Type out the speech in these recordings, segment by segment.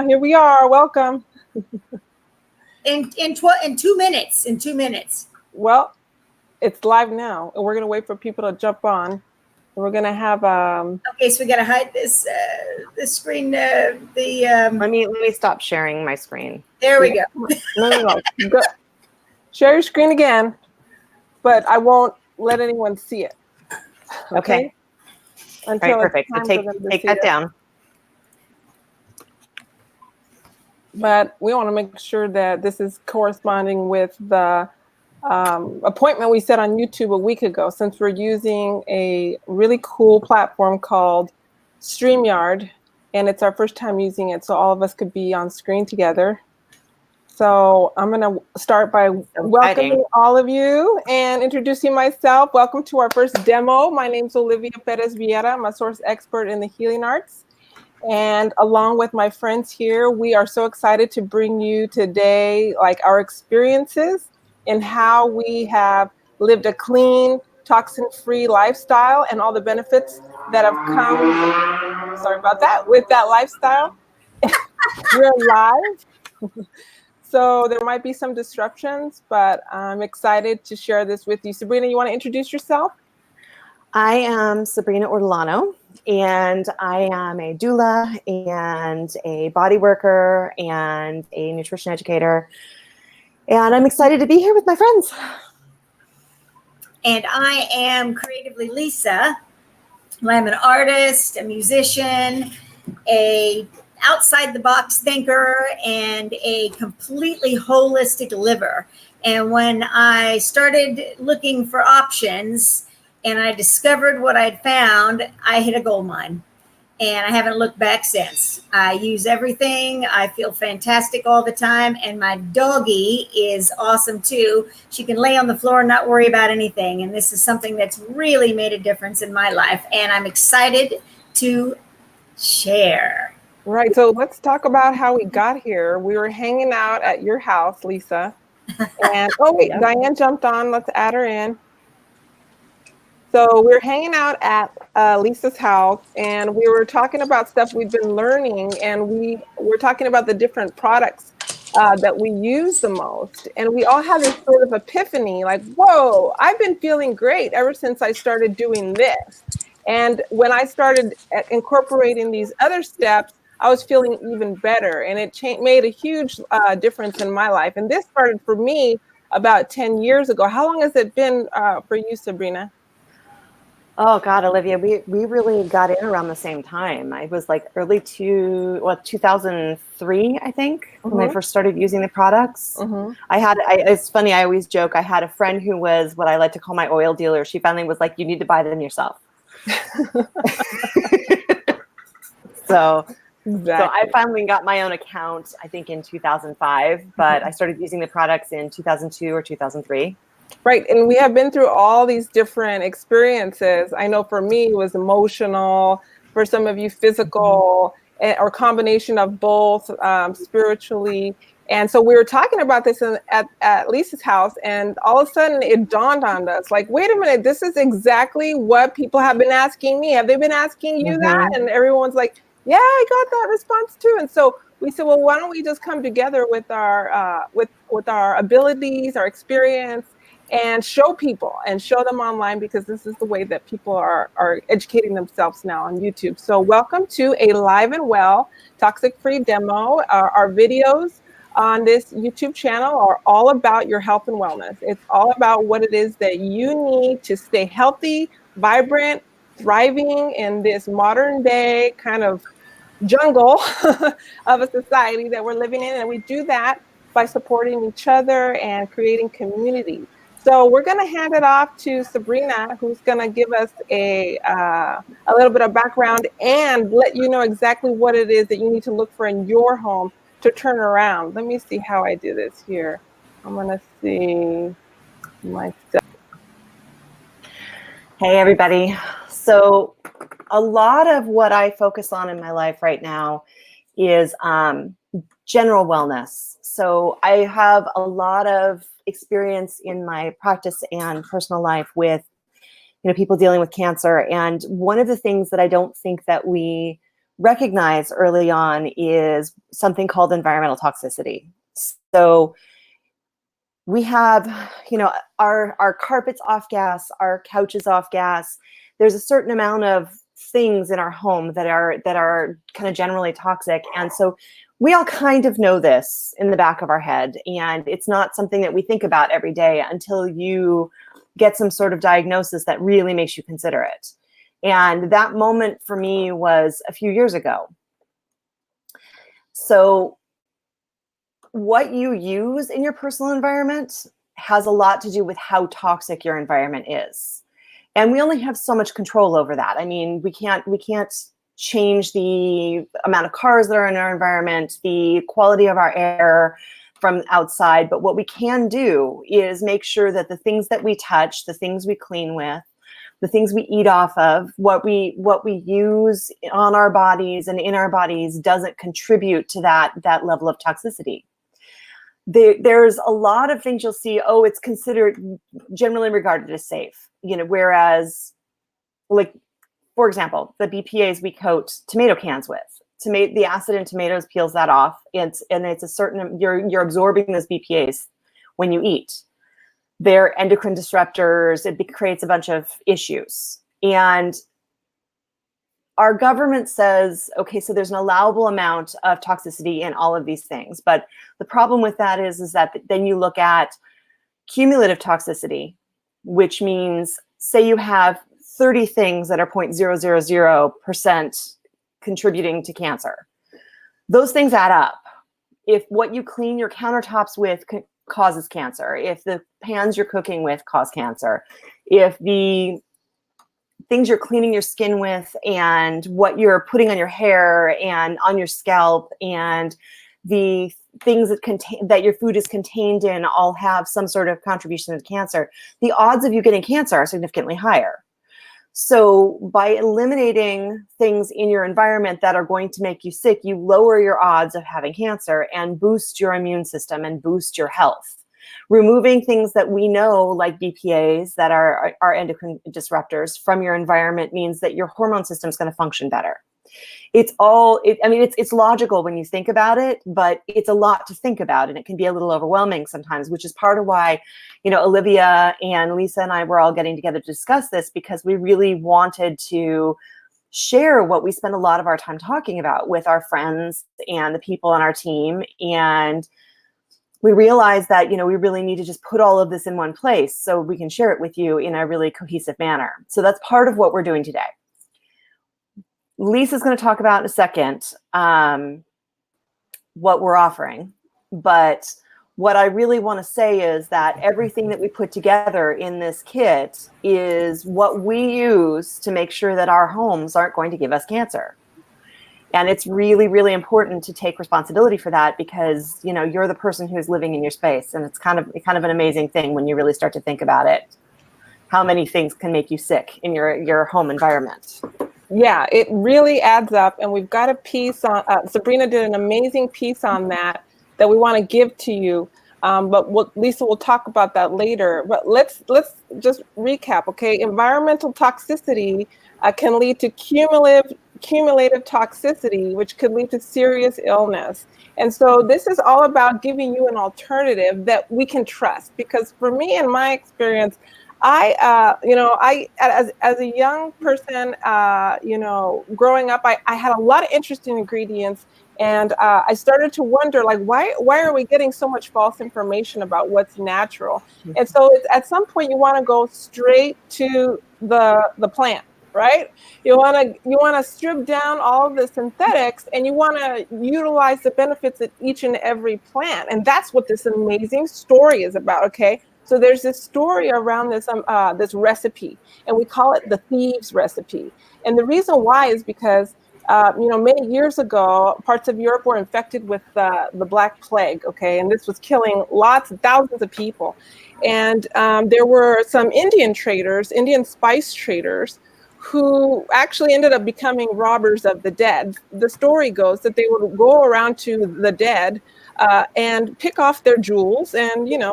Here we are. Welcome. In 2 minutes. In 2 minutes. Well, it's live now, and we're gonna wait for people to jump on. We're gonna have Okay, so we gotta hide this screen. Let me stop sharing my screen. There we go. No. Go. Share your screen again, but I won't let anyone see it. Okay. Until right, perfect. So take that down. But we want to make sure that this is corresponding with the appointment we set on YouTube a week ago, since we're using a really cool platform called StreamYard, and it's our first time using it, so all of us could be on screen together. So I'm going to start by welcoming all of you and introducing myself. Welcome to our first demo. My name's Olivia Biera. I'm a source expert in the healing arts. And along with my friends here, we are so excited to bring you today, like, our experiences and how we have lived a clean, toxin-free lifestyle and all the benefits that have come, sorry about that, with that lifestyle. We're live. So there might be some disruptions, but I'm excited to share this with you. Sabrina, you want to introduce yourself? I am Sabrina Ortolano, and I am a doula and a body worker and a nutrition educator. And I'm excited to be here with my friends. And I am Creatively Lisa. I'm an artist, a musician, a outside the box thinker, and a completely holistic liver. And when I started looking for options and I discovered what I'd found, I hit a gold mine. And I haven't looked back since. I use everything. I feel fantastic all the time. And my doggie is awesome too. She can lay on the floor and not worry about anything. And this is something that's really made a difference in my life. And I'm excited to share. Right. So let's talk about how we got here. We were hanging out at your house, Lisa. And oh wait, Diane jumped on. Let's add her in. So we're hanging out at Lisa's house, and we were talking about stuff we've been learning, and we were talking about the different products that we use the most. And we all had this sort of epiphany, like, whoa, I've been feeling great ever since I started doing this. And when I started incorporating these other steps, I was feeling even better, and it made a huge difference in my life. And this started for me about 10 years ago. How long has it been for you, Sabrina? Oh God, Olivia, we really got in around the same time. I was like early 2003, I think, when I first started using the products. It's funny, I always joke, I had a friend who was what I like to call my oil dealer. She finally was like, you need to buy them yourself. So I finally got my own account, I think in 2005, but I started using the products in 2002 or 2003. Right. And we have been through all these different experiences. I know for me, it was emotional, for some of you physical, or combination of both, spiritually. And so we were talking about this at Lisa's house, and all of a sudden it dawned on us, like, wait a minute, this is exactly what people have been asking me. Have they been asking you that? And everyone's like, yeah, I got that response too. And so we said, well, why don't we just come together with our with our abilities, our experience, and show people and show them online, because this is the way that people are educating themselves now on YouTube. So welcome to a live and well toxic-free demo. Our videos on this YouTube channel are all about your health and wellness. It's all about what it is that you need to stay healthy, vibrant, thriving in this modern day kind of jungle of a society that we're living in. And we do that by supporting each other and creating community. So we're going to hand it off to Sabrina, who's going to give us a little bit of background and let you know exactly what it is that you need to look for in your home to turn around. Let me see how I do this here. I'm going to see myself. Hey, everybody. So a lot of what I focus on in my life right now is general wellness. So I have a lot of experience in my practice and personal life with, people dealing with cancer. And one of the things that I don't think that we recognize early on is something called environmental toxicity. So we have, you know, our carpets off gas, our couches off gas. There's a certain amount of things in our home that are kind of generally toxic. And so we all kind of know this in the back of our head, and it's not something that we think about every day until you get some sort of diagnosis that really makes you consider it. And that moment for me was a few years ago. So what you use in your personal environment has a lot to do with how toxic your environment is. And we only have so much control over that. I mean, we can't change the amount of cars that are in our environment, the quality of our air from outside. But what we can do is make sure that the things that we touch, the things we clean with, the things we eat off of, what we use on our bodies and in our bodies doesn't contribute to that level of toxicity. There's a lot of things you'll see, oh, it's considered generally regarded as safe, you know, whereas, like, for example, the BPAs we coat tomato cans with, the acid in tomatoes peels that off, and it's a certain, you're absorbing those BPAs when you eat. They're endocrine disruptors. It creates a bunch of issues. And our government says, okay, so there's an allowable amount of toxicity in all of these things. But the problem with that is that then you look at cumulative toxicity, which means, say you have 30 things that are 0.000% contributing to cancer. Those things add up. If what you clean your countertops with causes cancer, if the pans you're cooking with cause cancer, if the things you're cleaning your skin with and what you're putting on your hair and on your scalp and the things that your food is contained in all have some sort of contribution to cancer, the odds of you getting cancer are significantly higher. So by eliminating things in your environment that are going to make you sick, you lower your odds of having cancer and boost your immune system and boost your health. Removing things that we know, like BPAs, that are endocrine disruptors from your environment means that your hormone system is going to function better. It's logical when you think about it, but it's a lot to think about, and it can be a little overwhelming sometimes, which is part of why, you know, Olivia and Lisa and I were all getting together to discuss this, because we really wanted to share what we spend a lot of our time talking about with our friends and the people on our team. And we realized that, you know, we really need to just put all of this in one place so we can share it with you in a really cohesive manner. So that's part of what we're doing today. Lisa's going to talk about in a second what we're offering. But what I really want to say is that everything that we put together in this kit is what we use to make sure that our homes aren't going to give us cancer. And it's really, really important to take responsibility for that, because, you know, you're the person who's living in your space. And it's kind of an amazing thing when you really start to think about it, how many things can make you sick in your home environment. Yeah, it really adds up. And we've got a piece on, Sabrina did an amazing piece on that we want to give to you. But Lisa will talk about that later. But let's just recap, okay? Environmental toxicity can lead to cumulative toxicity, which could lead to serious illness. And so this is all about giving you an alternative that we can trust. Because for me, in my experience, as a young person, growing up, I had a lot of interesting ingredients, and I started to wonder, like, why are we getting so much false information about what's natural? And so at some point, you want to go straight to the plant, right? You want to strip down all of the synthetics, and you want to utilize the benefits of each and every plant, and that's what this amazing story is about. Okay. So there's this story around this recipe, and we call it the thieves' recipe. And the reason why is because, many years ago, parts of Europe were infected with the Black Plague, okay? And this was killing thousands of people. And there were some Indian spice traders, who actually ended up becoming robbers of the dead. The story goes that they would go around to the dead and pick off their jewels and, you know,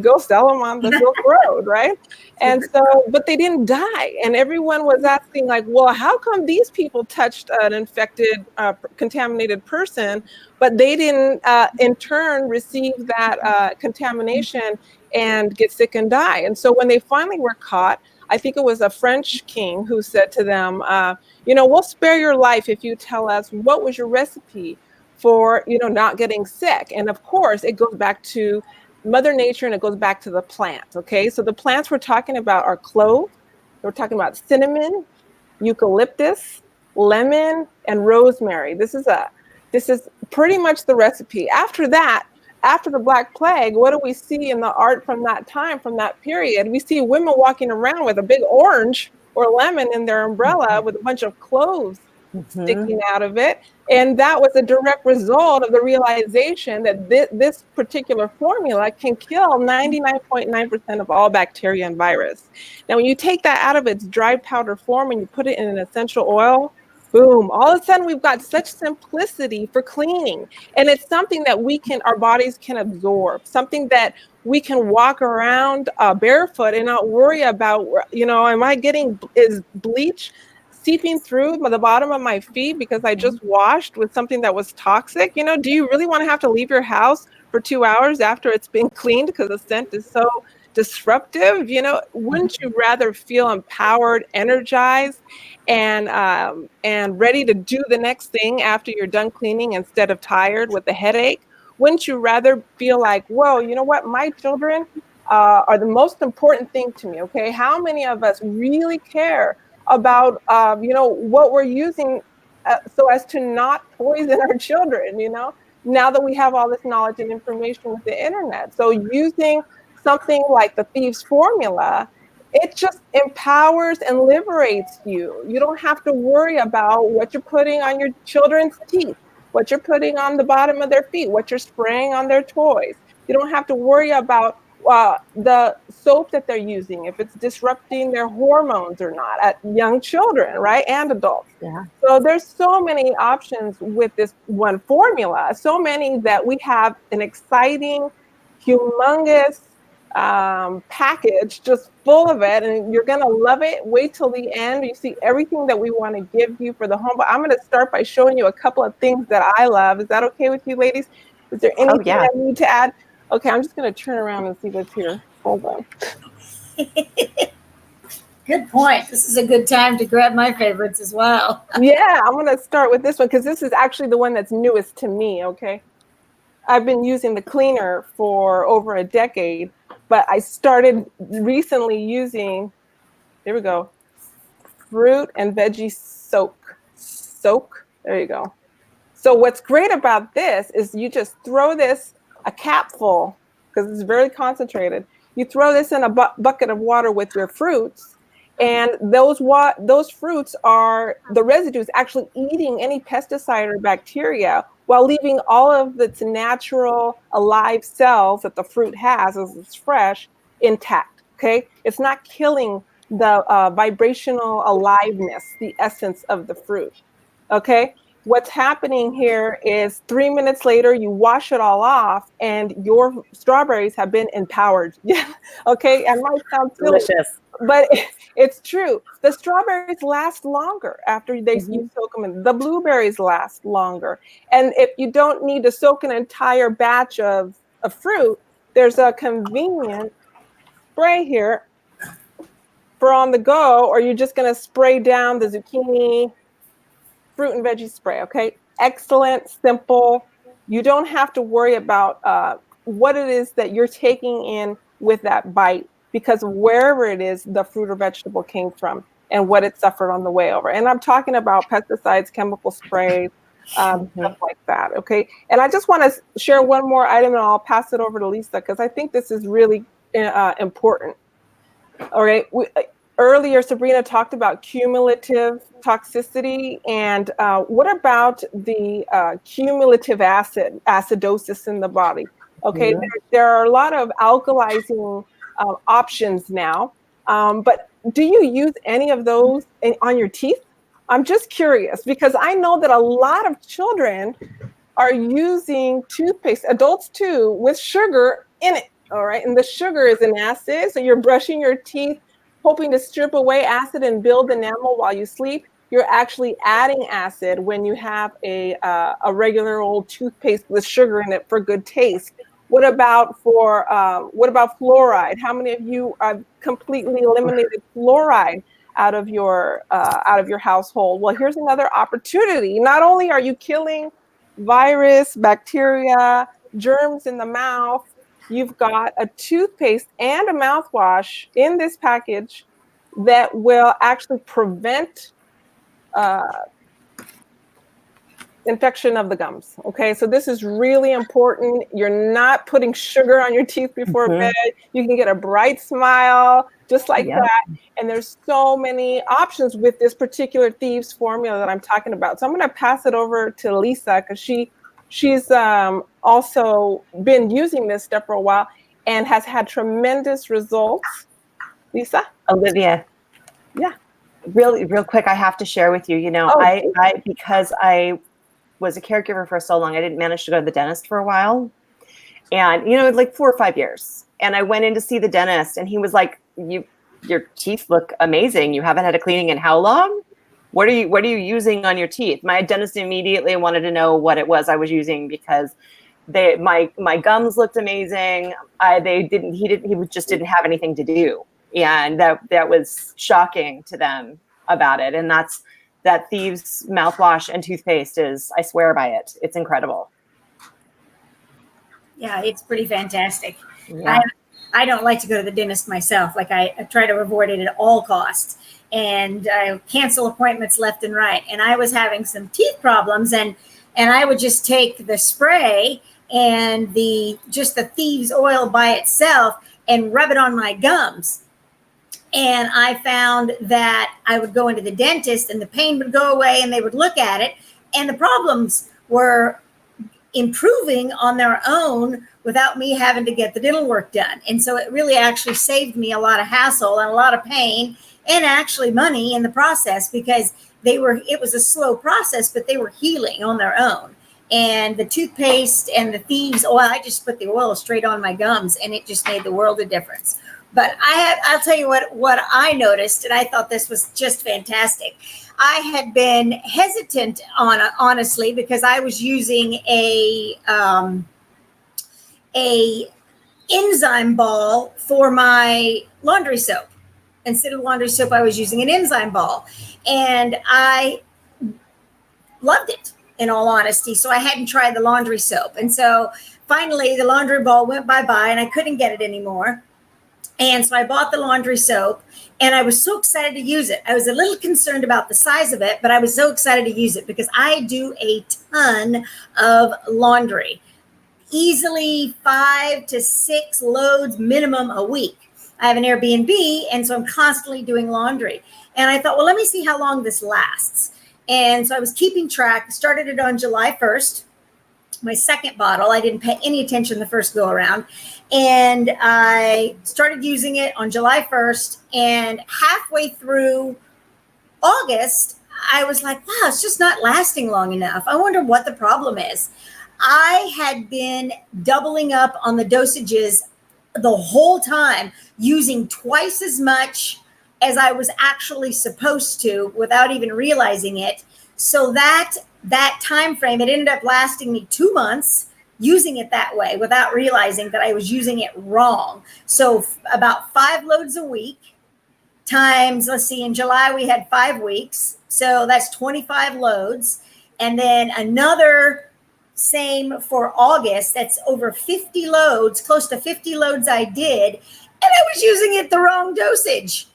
go sell them on the Silk Road, right? And so, but they didn't die. And everyone was asking like, well, how come these people touched an infected, contaminated person, but they didn't in turn receive that contamination and get sick and die? And so when they finally were caught, I think it was a French king who said to them, you know, we'll spare your life if you tell us what was your recipe for, you know, not getting sick. And of course, it goes back to Mother Nature and it goes back to the plants. Okay, so the plants we're talking about are clove, we're talking about cinnamon, eucalyptus, lemon, and rosemary. This is pretty much the recipe. After that, after the Black Plague, what do we see in the art from that time, from that period? We see women walking around with a big orange or lemon in their umbrella with a bunch of cloves sticking out of it. And that was a direct result of the realization that this particular formula can kill 99.9% of all bacteria and virus. Now, when you take that out of its dried powder form and you put it in an essential oil, boom, all of a sudden we've got such simplicity for cleaning. And it's something that our bodies can absorb, something that we can walk around barefoot and not worry about, you know, is bleach seeping through the bottom of my feet because I just washed with something that was toxic? You know, do you really want to have to leave your house for 2 hours after it's been cleaned because the scent is so disruptive? You know, wouldn't you rather feel empowered, energized, and ready to do the next thing after you're done cleaning instead of tired with a headache? Wouldn't you rather feel like, whoa, you know what, my children are the most important thing to me? Okay, how many of us really care about you know, what we're using so as to not poison our children, you know, now that we have all this knowledge and information with the internet? So using something like the Thieves Formula, it just empowers and liberates you. You don't have to worry about what you're putting on your children's teeth, what you're putting on the bottom of their feet, what you're spraying on their toys. You don't have to worry about the soap that they're using, if it's disrupting their hormones or not at young children, right? And adults. Yeah. So there's so many options with this one formula, so many that we have an exciting, humongous package just full of it, and you're gonna love it. Wait till the end. You see everything that we want to give you for the home. But I'm gonna start by showing you a couple of things that I love. Is that okay with you, ladies? Is there anything I need to add? Okay, I'm just going to turn around and see what's here. Hold on. Good point. This is a good time to grab my favorites as well. Yeah, I'm going to start with this one because this is actually the one that's newest to me, okay? I've been using the cleaner for over a decade, but I started recently using, there we go, fruit and veggie soak. There you go. So what's great about this is you just throw this, a capful, because it's very concentrated. You throw this in a bucket of water with your fruits, and those fruits are the residues actually eating any pesticide or bacteria while leaving all of its natural alive cells that the fruit has as it's fresh intact. Okay, it's not killing the vibrational aliveness, the essence of the fruit. Okay. What's happening here is 3 minutes later, you wash it all off and your strawberries have been empowered. Yeah. Okay. And might sound delicious, but it's true. The strawberries last longer after you soak them in. The blueberries last longer. And if you don't need to soak an entire batch of fruit, there's a convenient spray here for on the go, or you're just going to spray down the zucchini, fruit and veggie spray. Okay. Excellent, simple. You don't have to worry about what it is that you're taking in with that bite, because wherever it is, the fruit or vegetable came from and what it suffered on the way over. And I'm talking about pesticides, chemical sprays, stuff like that. Okay. And I just want to share one more item and I'll pass it over to Lisa, because I think this is really important. All right. Earlier, Sabrina talked about cumulative toxicity, and what about the cumulative acidosis in the body? Okay, there are a lot of alkalizing options now, But do you use any of those on your teeth? I'm just curious because I know that a lot of children are using toothpaste, adults too, with sugar in it. All right. And the sugar is an acid. So you're brushing your teeth, hoping to strip away acid and build enamel while you sleep. You're actually adding acid when you have a regular old toothpaste with sugar in it for good taste. What about fluoride? How many of you have completely eliminated fluoride out of your household? Well, here's another opportunity. Not only are you killing virus, bacteria, germs in the mouth, you've got a toothpaste and a mouthwash in this package that will actually prevent infection of the gums. Okay, so this is really important. You're not putting sugar on your teeth before bed. You can get a bright smile just like that. And there's so many options with this particular Thieves formula that I'm talking about. So I'm going to pass it over to Lisa because she's also been using this stuff for a while and has had tremendous results. Lisa? Olivia. Yeah. Real quick, I have to share with you, because I was a caregiver for so long, I didn't manage to go to the dentist for a while. And, like 4 or 5 years. And I went in to see the dentist and he was like, your teeth look amazing. You haven't had a cleaning in how long? What are you using on your teeth? My dentist immediately wanted to know what it was I was using because my gums looked amazing. He just didn't have anything to do. And that was shocking to them about it. And that Thieves mouthwash and toothpaste I swear by it. It's incredible. Yeah, it's pretty fantastic. Yeah. I don't like to go to the dentist myself. Like I try to avoid it at all costs. And I cancel appointments left and right. And I was having some teeth problems and I would just take the spray and the Thieves oil by itself and rub it on my gums. And I found that I would go into the dentist and the pain would go away and they would look at it and the problems were improving on their own without me having to get the dental work done. And so it really actually saved me a lot of hassle and a lot of pain and actually money in the process because it was a slow process, but they were healing on their own. And the toothpaste and the Thieves oil, I just put the oil straight on my gums and it just made the world of difference. But I'll tell you what I noticed, and I thought this was just fantastic. I had been hesitant honestly, because I was using a enzyme ball for my laundry soap. Instead of laundry soap, I was using an enzyme ball. And I loved it, in all honesty. So I hadn't tried the laundry soap. And so finally, the laundry ball went bye-bye, and I couldn't get it anymore. And so I bought the laundry soap and I was so excited to use it. I was a little concerned about the size of it, but I was so excited to use it because I do a ton of laundry, easily 5 to 6 loads minimum a week. I have an Airbnb, and so I'm constantly doing laundry. And I thought, well, let me see how long this lasts. And so I was keeping track, started it on July 1st. My second bottle, I didn't pay any attention the first go around. And I started using it on July 1st. And halfway through August, I was like, wow, it's just not lasting long enough. I wonder what the problem is. I had been doubling up on the dosages the whole time, using twice as much as I was actually supposed to without even realizing it. So that time frame, it ended up lasting me 2 months using it that way without realizing that I was using it wrong. So about 5 loads a week times, let's see, in July we had 5 weeks. So that's 25 loads. And then another same for August, that's over 50 loads, close to 50 loads I did. And I was using it the wrong dosage.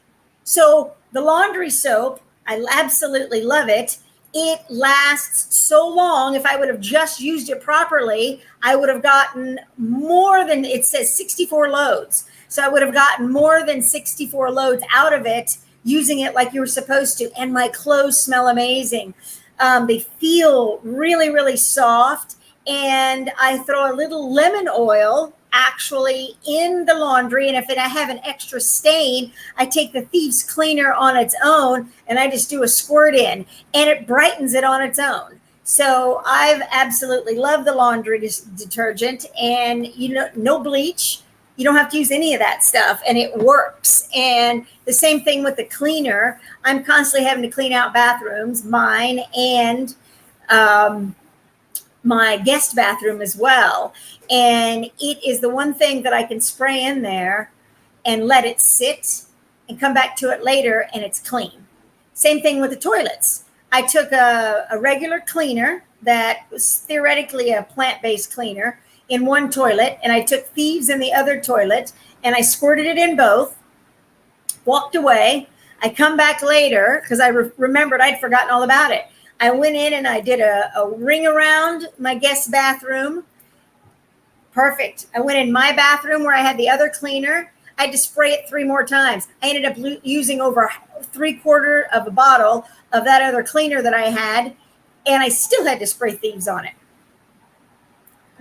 So the laundry soap, I absolutely love it. It lasts so long. If I would have just used it properly, I would have gotten more than, it says 64 loads. So I would have gotten more than 64 loads out of it using it like you were supposed to. And my clothes smell amazing. They feel really, really soft. and I throw a little lemon oil actually in the laundry. And if I have an extra stain, I take the Thieves Cleaner on its own and I just do a squirt in, and it brightens it on its own. So I've absolutely loved the laundry detergent, and no bleach. You don't have to use any of that stuff, and it works. And the same thing with the cleaner. I'm constantly having to clean out bathrooms, mine and my guest bathroom as well. And it is the one thing that I can spray in there and let it sit and come back to it later, and it's clean. Same thing with the toilets. I took a regular cleaner that was theoretically a plant-based cleaner in one toilet, and I took Thieves in the other toilet, and I squirted it in both, walked away. I come back later because I remembered I'd forgotten all about it. I went in and I did a ring around my guest bathroom. Perfect. I went in my bathroom where I had the other cleaner. I had to spray it 3 more times. I ended up using over 3/4 of a bottle of that other cleaner that I had, and I still had to spray Thieves on it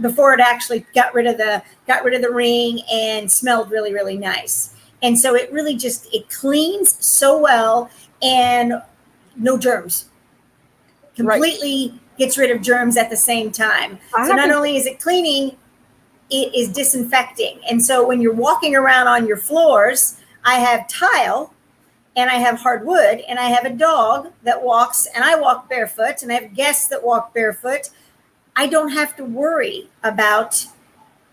before it actually got rid of the ring and smelled really, really nice. And so it really it cleans so well, and no germs. Completely gets rid of germs at the same time. So not only is it cleaning, it is disinfecting. And so when you're walking around on your floors, I have tile and I have hardwood, and I have a dog that walks, and I walk barefoot, and I have guests that walk barefoot. I don't have to worry about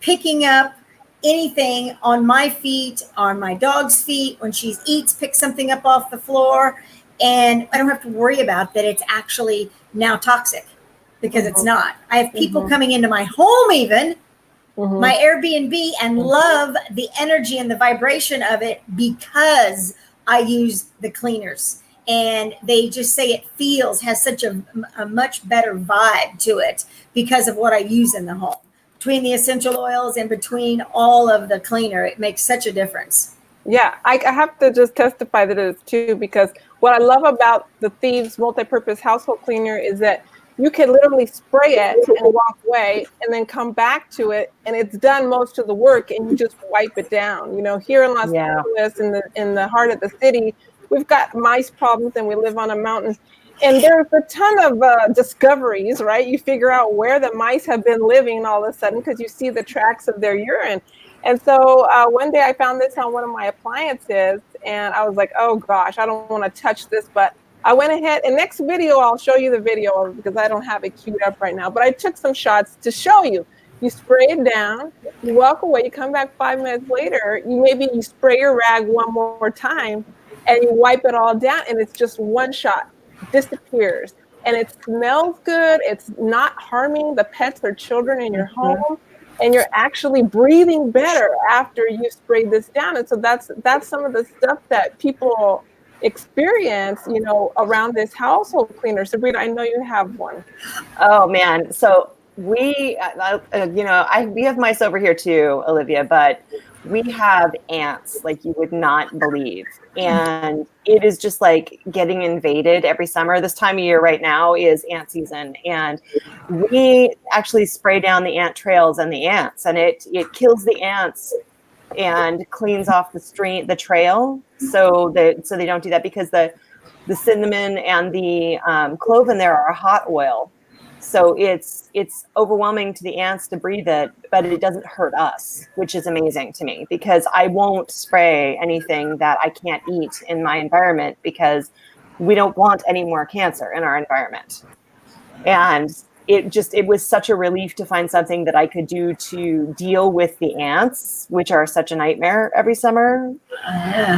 picking up anything on my feet, on my dog's feet. When she eats, pick something up off the floor, and I don't have to worry about that it's actually now toxic, because it's not. I have people coming into my home, even my Airbnb, and love the energy and the vibration of it because I use the cleaners. And they just say it has such a much better vibe to it because of what I use in the home. Between the essential oils and between all of the cleaner, it makes such a difference. Yeah, I have to just testify that it is too, because what I love about the Thieves multi-purpose household cleaner is that you can literally spray it and walk away and then come back to it, and it's done most of the work, and you just wipe it down. Here in Los Angeles, in the heart of the city, we've got mice problems, and we live on a mountain. And there's a ton of discoveries, right? You figure out where the mice have been living all of a sudden because you see the tracks of their urine. And so one day I found this on one of my appliances, and I was like, oh gosh, I don't want to touch this. But I went ahead, and next video, I'll show you the video because I don't have it queued up right now. But I took some shots to show you. You spray it down, you walk away, you come back 5 minutes later, you spray your rag one more time, and you wipe it all down, and it's just one shot, disappears. And it smells good. It's not harming the pets or children in your home, and you're actually breathing better after you spray this down. And so that's some of the stuff that people experience, around this household cleaner. Sabrina, I know you have one. Oh man. So we have mice over here too, Olivia, but we have ants like you would not believe. And it is just like getting invaded every summer. This time of year right now is ant season. And we actually spray down the ant trails and the ants, and it kills the ants and cleans off the trail so they don't do that, because the cinnamon and the clove in there are a hot oil. So it's overwhelming to the ants to breathe it, but it doesn't hurt us, which is amazing to me, because I won't spray anything that I can't eat in my environment, because we don't want any more cancer in our environment. And it was such a relief to find something that I could do to deal with the ants, which are such a nightmare every summer.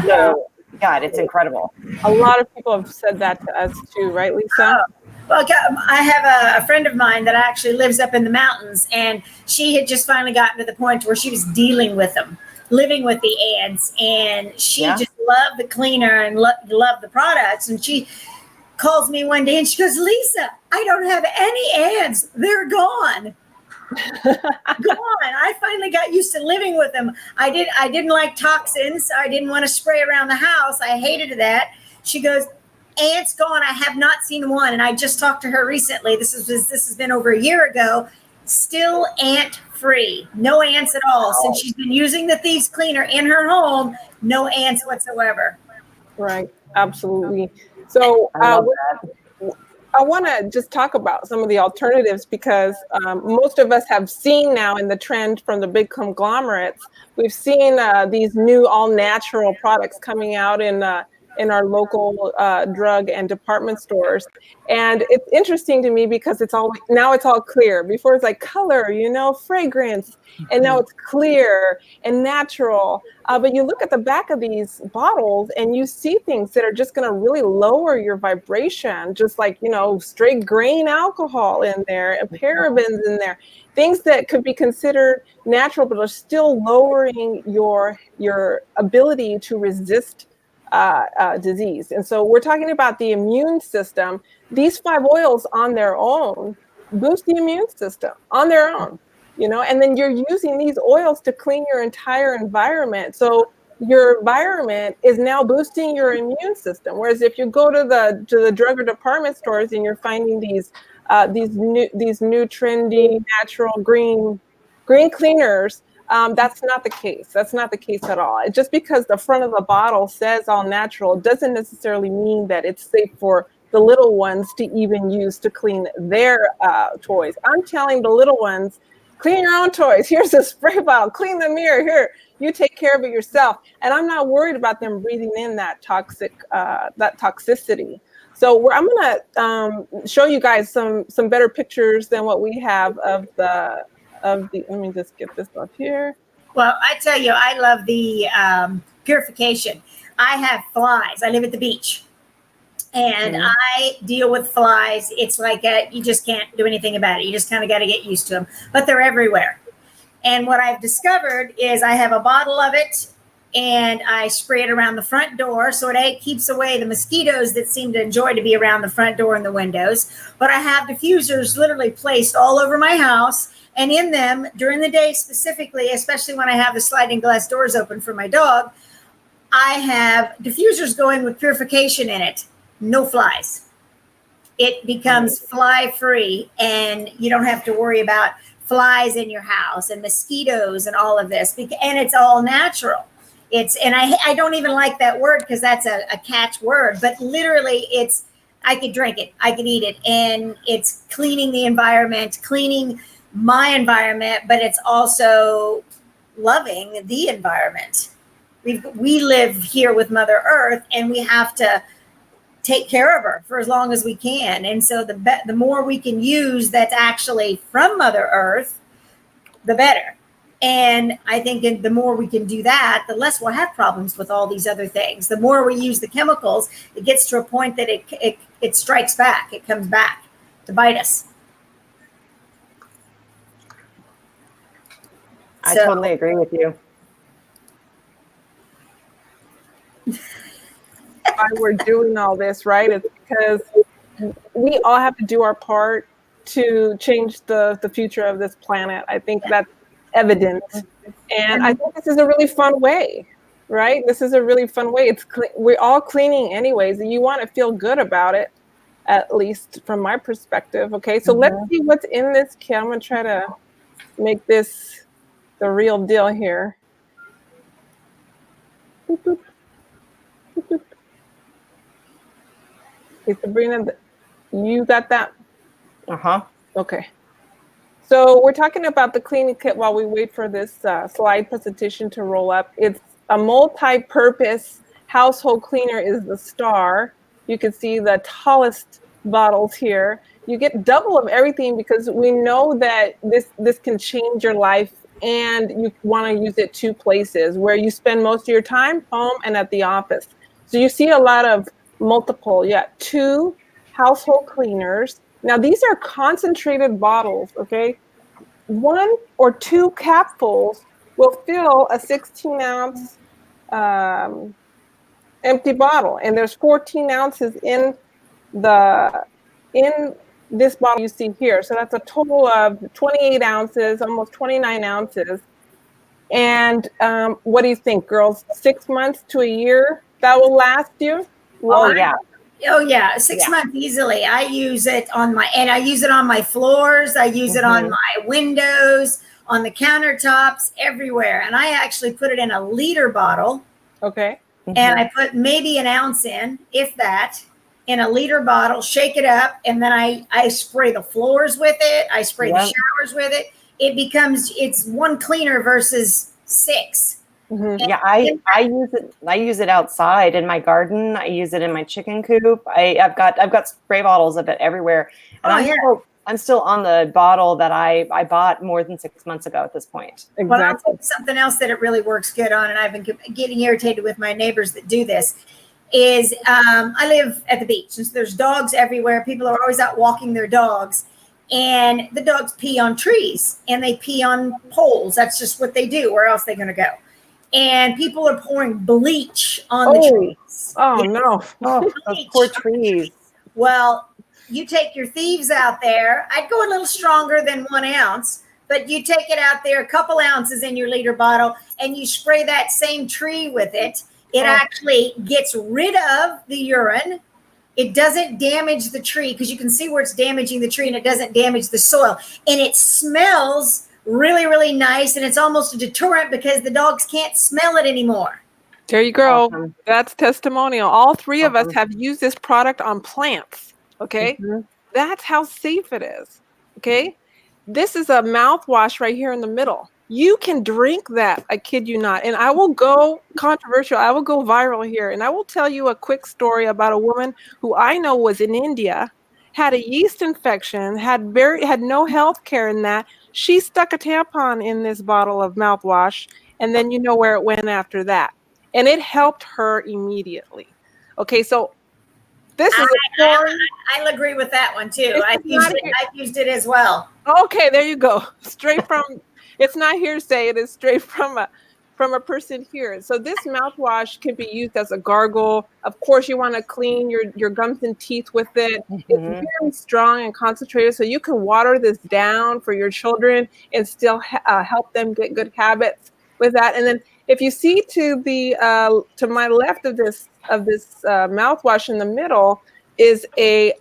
So, God, it's incredible. A lot of people have said that to us too, right, Lisa? Well, I have a friend of mine that actually lives up in the mountains, and she had just finally gotten to the point where she was dealing with them, living with the ants, and she just loved the cleaner and loved the products. And she calls me one day and she goes, Lisa, I don't have any ants. They're gone. Gone. I finally got used to living with them. I didn't like toxins. I didn't want to spray around the house. I hated that. She goes, ants gone. I have not seen one. And I just talked to her recently. This has been over a year ago. still ant-free. No ants at all. Since she's been using the Thieves Cleaner in her home, no ants whatsoever. Right. Absolutely. So I want to just talk about some of the alternatives because most of us have seen now in the trend from the big conglomerates, we've seen these new all-natural products coming out in our local drug and department stores. And it's interesting to me because it's all clear. Before it's like color, fragrance, and now it's clear and natural. But you look at the back of these bottles and you see things that are just going to really lower your vibration, just like, straight grain alcohol in there, and parabens in there, things that could be considered natural, but are still lowering your ability to resist disease. And so we're talking about the immune system. These 5 oils on their own boost the immune system on their own, and then you're using these oils to clean your entire environment. So your environment is now boosting your immune system. Whereas if you go to the drug or department stores and you're finding these new trendy natural green cleaners, that's not the case. That's not the case at all. Just because the front of the bottle says all natural doesn't necessarily mean that it's safe for the little ones to even use to clean their toys. I'm telling the little ones, clean your own toys. Here's a spray bottle. Clean the mirror. Here, you take care of it yourself. And I'm not worried about them breathing in that toxicity. So I'm going to show you guys some better pictures than what we have of the. Let me just get this up here. Well, I tell you, I love the purification. I have flies. I live at the beach. And I deal with flies. It's like you just can't do anything about it. You just kind of got to get used to them. But they're everywhere. And what I've discovered is I have a bottle of it, and I spray it around the front door. So it keeps away the mosquitoes that seem to enjoy to be around the front door and the windows. But I have diffusers literally placed all over my house. And in them, during the day specifically, especially when I have the sliding glass doors open for my dog, I have diffusers going with purification in it. No flies. It becomes fly-free, and you don't have to worry about flies in your house and mosquitoes and all of this. And it's all natural. I don't even like that word because that's a catch word, but literally I could drink it, I could eat it, and it's cleaning the environment, cleaning my environment, but it's also loving the environment. We live here with Mother Earth, and we have to take care of her for as long as we can. And so the more we can use that's actually from Mother Earth, the better. And I think the more we can do that, the less we'll have problems with all these other things. The more we use the chemicals, it gets to a point that it strikes back. It comes back to bite us. I totally agree with you. Why we're doing all this, right? It's because we all have to do our part to change the future of this planet. I think that's evident. And I think this is a really fun way, right? This is a really fun way. We're all cleaning anyways, and you want to feel good about it, at least from my perspective. Okay, so let's see what's in this kit. I'm going to try to make this the real deal here. Boop, boop. Boop, boop. Okay, Sabrina, you got that? Okay. So we're talking about the cleaning kit while we wait for this slide presentation to roll up. It's a multi-purpose household cleaner is the star. You can see the tallest bottles here. You get double of everything because we know that this can change your life, and you want to use it 2 places where you spend most of your time, home and at the office. So you see a lot of multiple, 2 household cleaners. Now these are concentrated bottles, okay? 1 or 2 capfuls will fill a 16-ounce empty bottle, and there's 14 ounces in this bottle you see here. So that's a total of 28 ounces, almost 29 ounces. And what do you think, girls? 6 months to a year that will last you? Oh, yeah. Oh yeah, 6 months easily. I use it on my floors. I use it on my windows, on the countertops, everywhere. And I actually put it in a liter bottle. Okay. And I put maybe an ounce in, if that, in a liter bottle, shake it up, and then I spray the floors with it. I spray the showers with it. It's one cleaner versus 6. Yeah, I use it outside in my garden. I use it in my chicken coop. I've got spray bottles of it everywhere. And I'm still on the bottle that I bought more than 6 months ago at this point. Exactly. Well, I'll tell you something else that it really works good on, and I've been getting irritated with my neighbors that do this, is I live at the beach, and so there's dogs everywhere. People are always out walking their dogs, and the dogs pee on trees, and they pee on poles. That's just what they do. Where else are they going to go? And people are pouring bleach on the trees. Oh, no. Oh, those poor trees. Well, you take your thieves out there. I'd go a little stronger than 1 ounce, but you take it out there, a couple ounces in your liter bottle, and you spray that same tree with it. It actually gets rid of the urine. It doesn't damage the tree, because you can see where it's damaging the tree, and it doesn't damage the soil. And it smells really, really nice, and it's almost a deterrent because the dogs can't smell it anymore. There you go. Awesome. That's testimonial. All 3 of us have used this product on plants. Okay. That's how safe it is. Okay. This is a mouthwash right here in the middle. You can drink that. I kid you not. And I will go controversial. I will go viral here. And I will tell you a quick story about a woman who I know was in India, had a yeast infection, had no health care in that. She stuck a tampon in this bottle of mouthwash, and then you know where it went after that. And it helped her immediately. Okay, so this is I'll agree with that one too. I've used it as well. Okay, there you go. Straight from, it's not hearsay, it is straight from a person here. So this mouthwash can be used as a gargle. Of course, you want to clean your gums and teeth with it. It's very strong and concentrated, so you can water this down for your children and still help them get good habits with that. And then if you see to my left of this mouthwash in the middle is a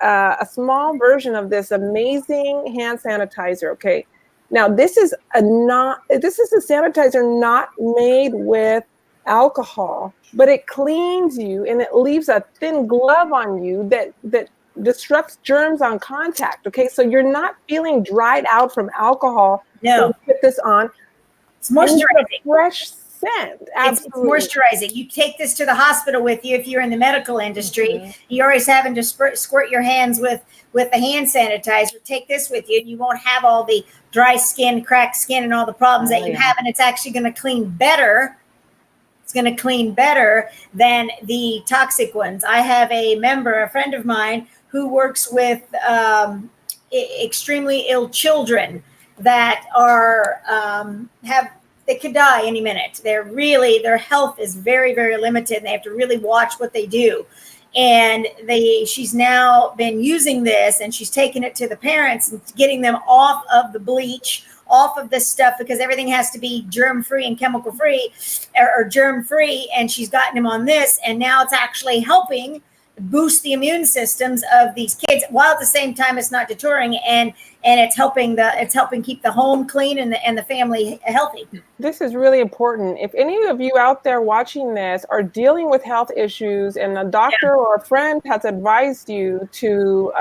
small version of this amazing hand sanitizer. Okay. Now this is a sanitizer not made with alcohol, but it cleans you and it leaves a thin glove on you that disrupts germs on contact. Okay, so you're not feeling dried out from alcohol. No, when you put this on. It's moisturizing. Fresh scent. Absolutely. It's moisturizing. You take this to the hospital with you if you're in the medical industry. You're always having to squirt your hands with the hand sanitizer. Take this with you, and you won't have all the dry skin, cracked skin, and all the problems that you have. And it's actually going to clean better. It's going to clean better than the toxic ones. I have a friend of mine, who works with extremely ill children that are they could die any minute. Their health is very, very limited, and they have to really watch what they do. And she's now been using this, and she's taking it to the parents and getting them off of the bleach, off of this stuff, because everything has to be germ-free and chemical-free or germ-free. And she's gotten them on this, and now it's actually helping boost the immune systems of these kids, while at the same time it's not deterring, and it's helping keep the home clean and the family healthy. This is really important. If any of you out there watching this are dealing with health issues, and a doctor or a friend has advised you to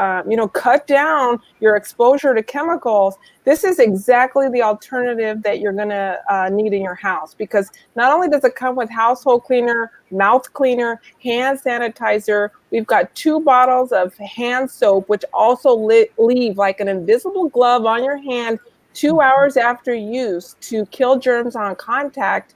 cut down your exposure to chemicals, this is exactly the alternative that you're going to need in your house, because not only does it come with household cleaner, mouth cleaner, hand sanitizer, we've got 2 bottles of hand soap, which also leave like an invisible glove on your hand 2 hours after use to kill germs on contact.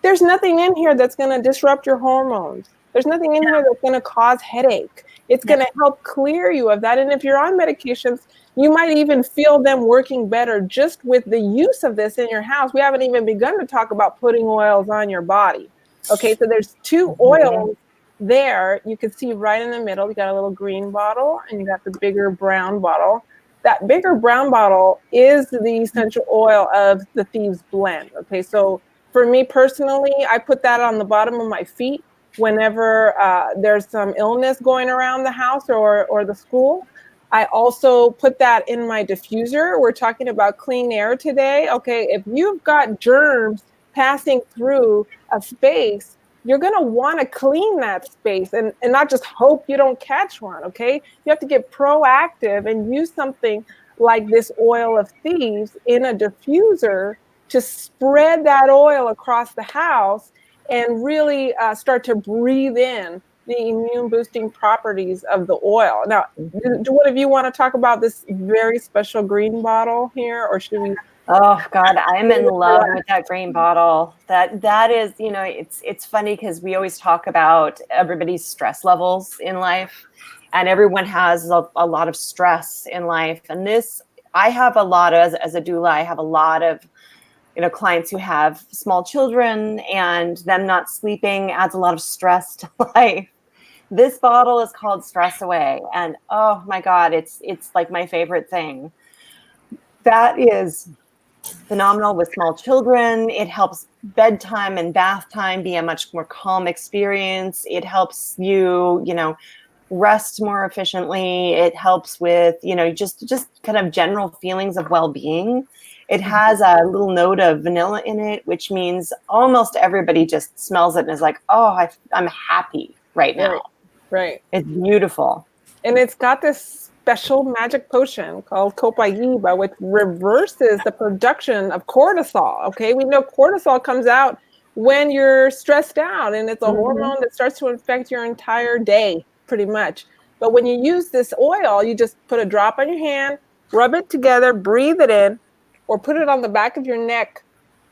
There's nothing in here that's going to disrupt your hormones. There's nothing in here that's going to cause headache. It's going to help clear you of that. And if you're on medications, you might even feel them working better just with the use of this in your house. We haven't even begun to talk about putting oils on your body. Okay, so there's 2 oils there. You can see right in the middle, you got a little green bottle, and you got the bigger brown bottle. That bigger brown bottle is the essential oil of the Thieves Blend. Okay, so for me personally, I put that on the bottom of my feet whenever there's some illness going around the house or the school. I also put that in my diffuser. We're talking about clean air today. Okay, if you've got germs passing through a space, you're going to want to clean that space and not just hope you don't catch one. Okay, you have to get proactive and use something like this oil of thieves in a diffuser to spread that oil across the house and really start to breathe in the immune boosting properties of the oil. Now, do one of you want to talk about this very special green bottle here, or should we? Oh God, I'm in love with that green bottle. That is, you know, it's funny because we always talk about everybody's stress levels in life, and everyone has a lot of stress in life. And this, I have a lot of, as a doula, I have a lot of, you know, clients who have small children, and them not sleeping adds a lot of stress to life. This bottle is called Stress Away, and oh my God, it's like my favorite thing. That is phenomenal with small children. It helps bedtime and bath time be a much more calm experience. It helps you, you know, rest more efficiently. It helps with, you know, just kind of general feelings of well-being. It has a little note of vanilla in it, which means almost everybody just smells it and is like, oh, I'm happy right now. Right. It's beautiful. And it's got this special magic potion called Copayiba, which reverses the production of cortisol. Okay, we know cortisol comes out when you're stressed out, and it's a hormone that starts to affect your entire day, pretty much. But when you use this oil, you just put a drop on your hand, rub it together, breathe it in, or put it on the back of your neck.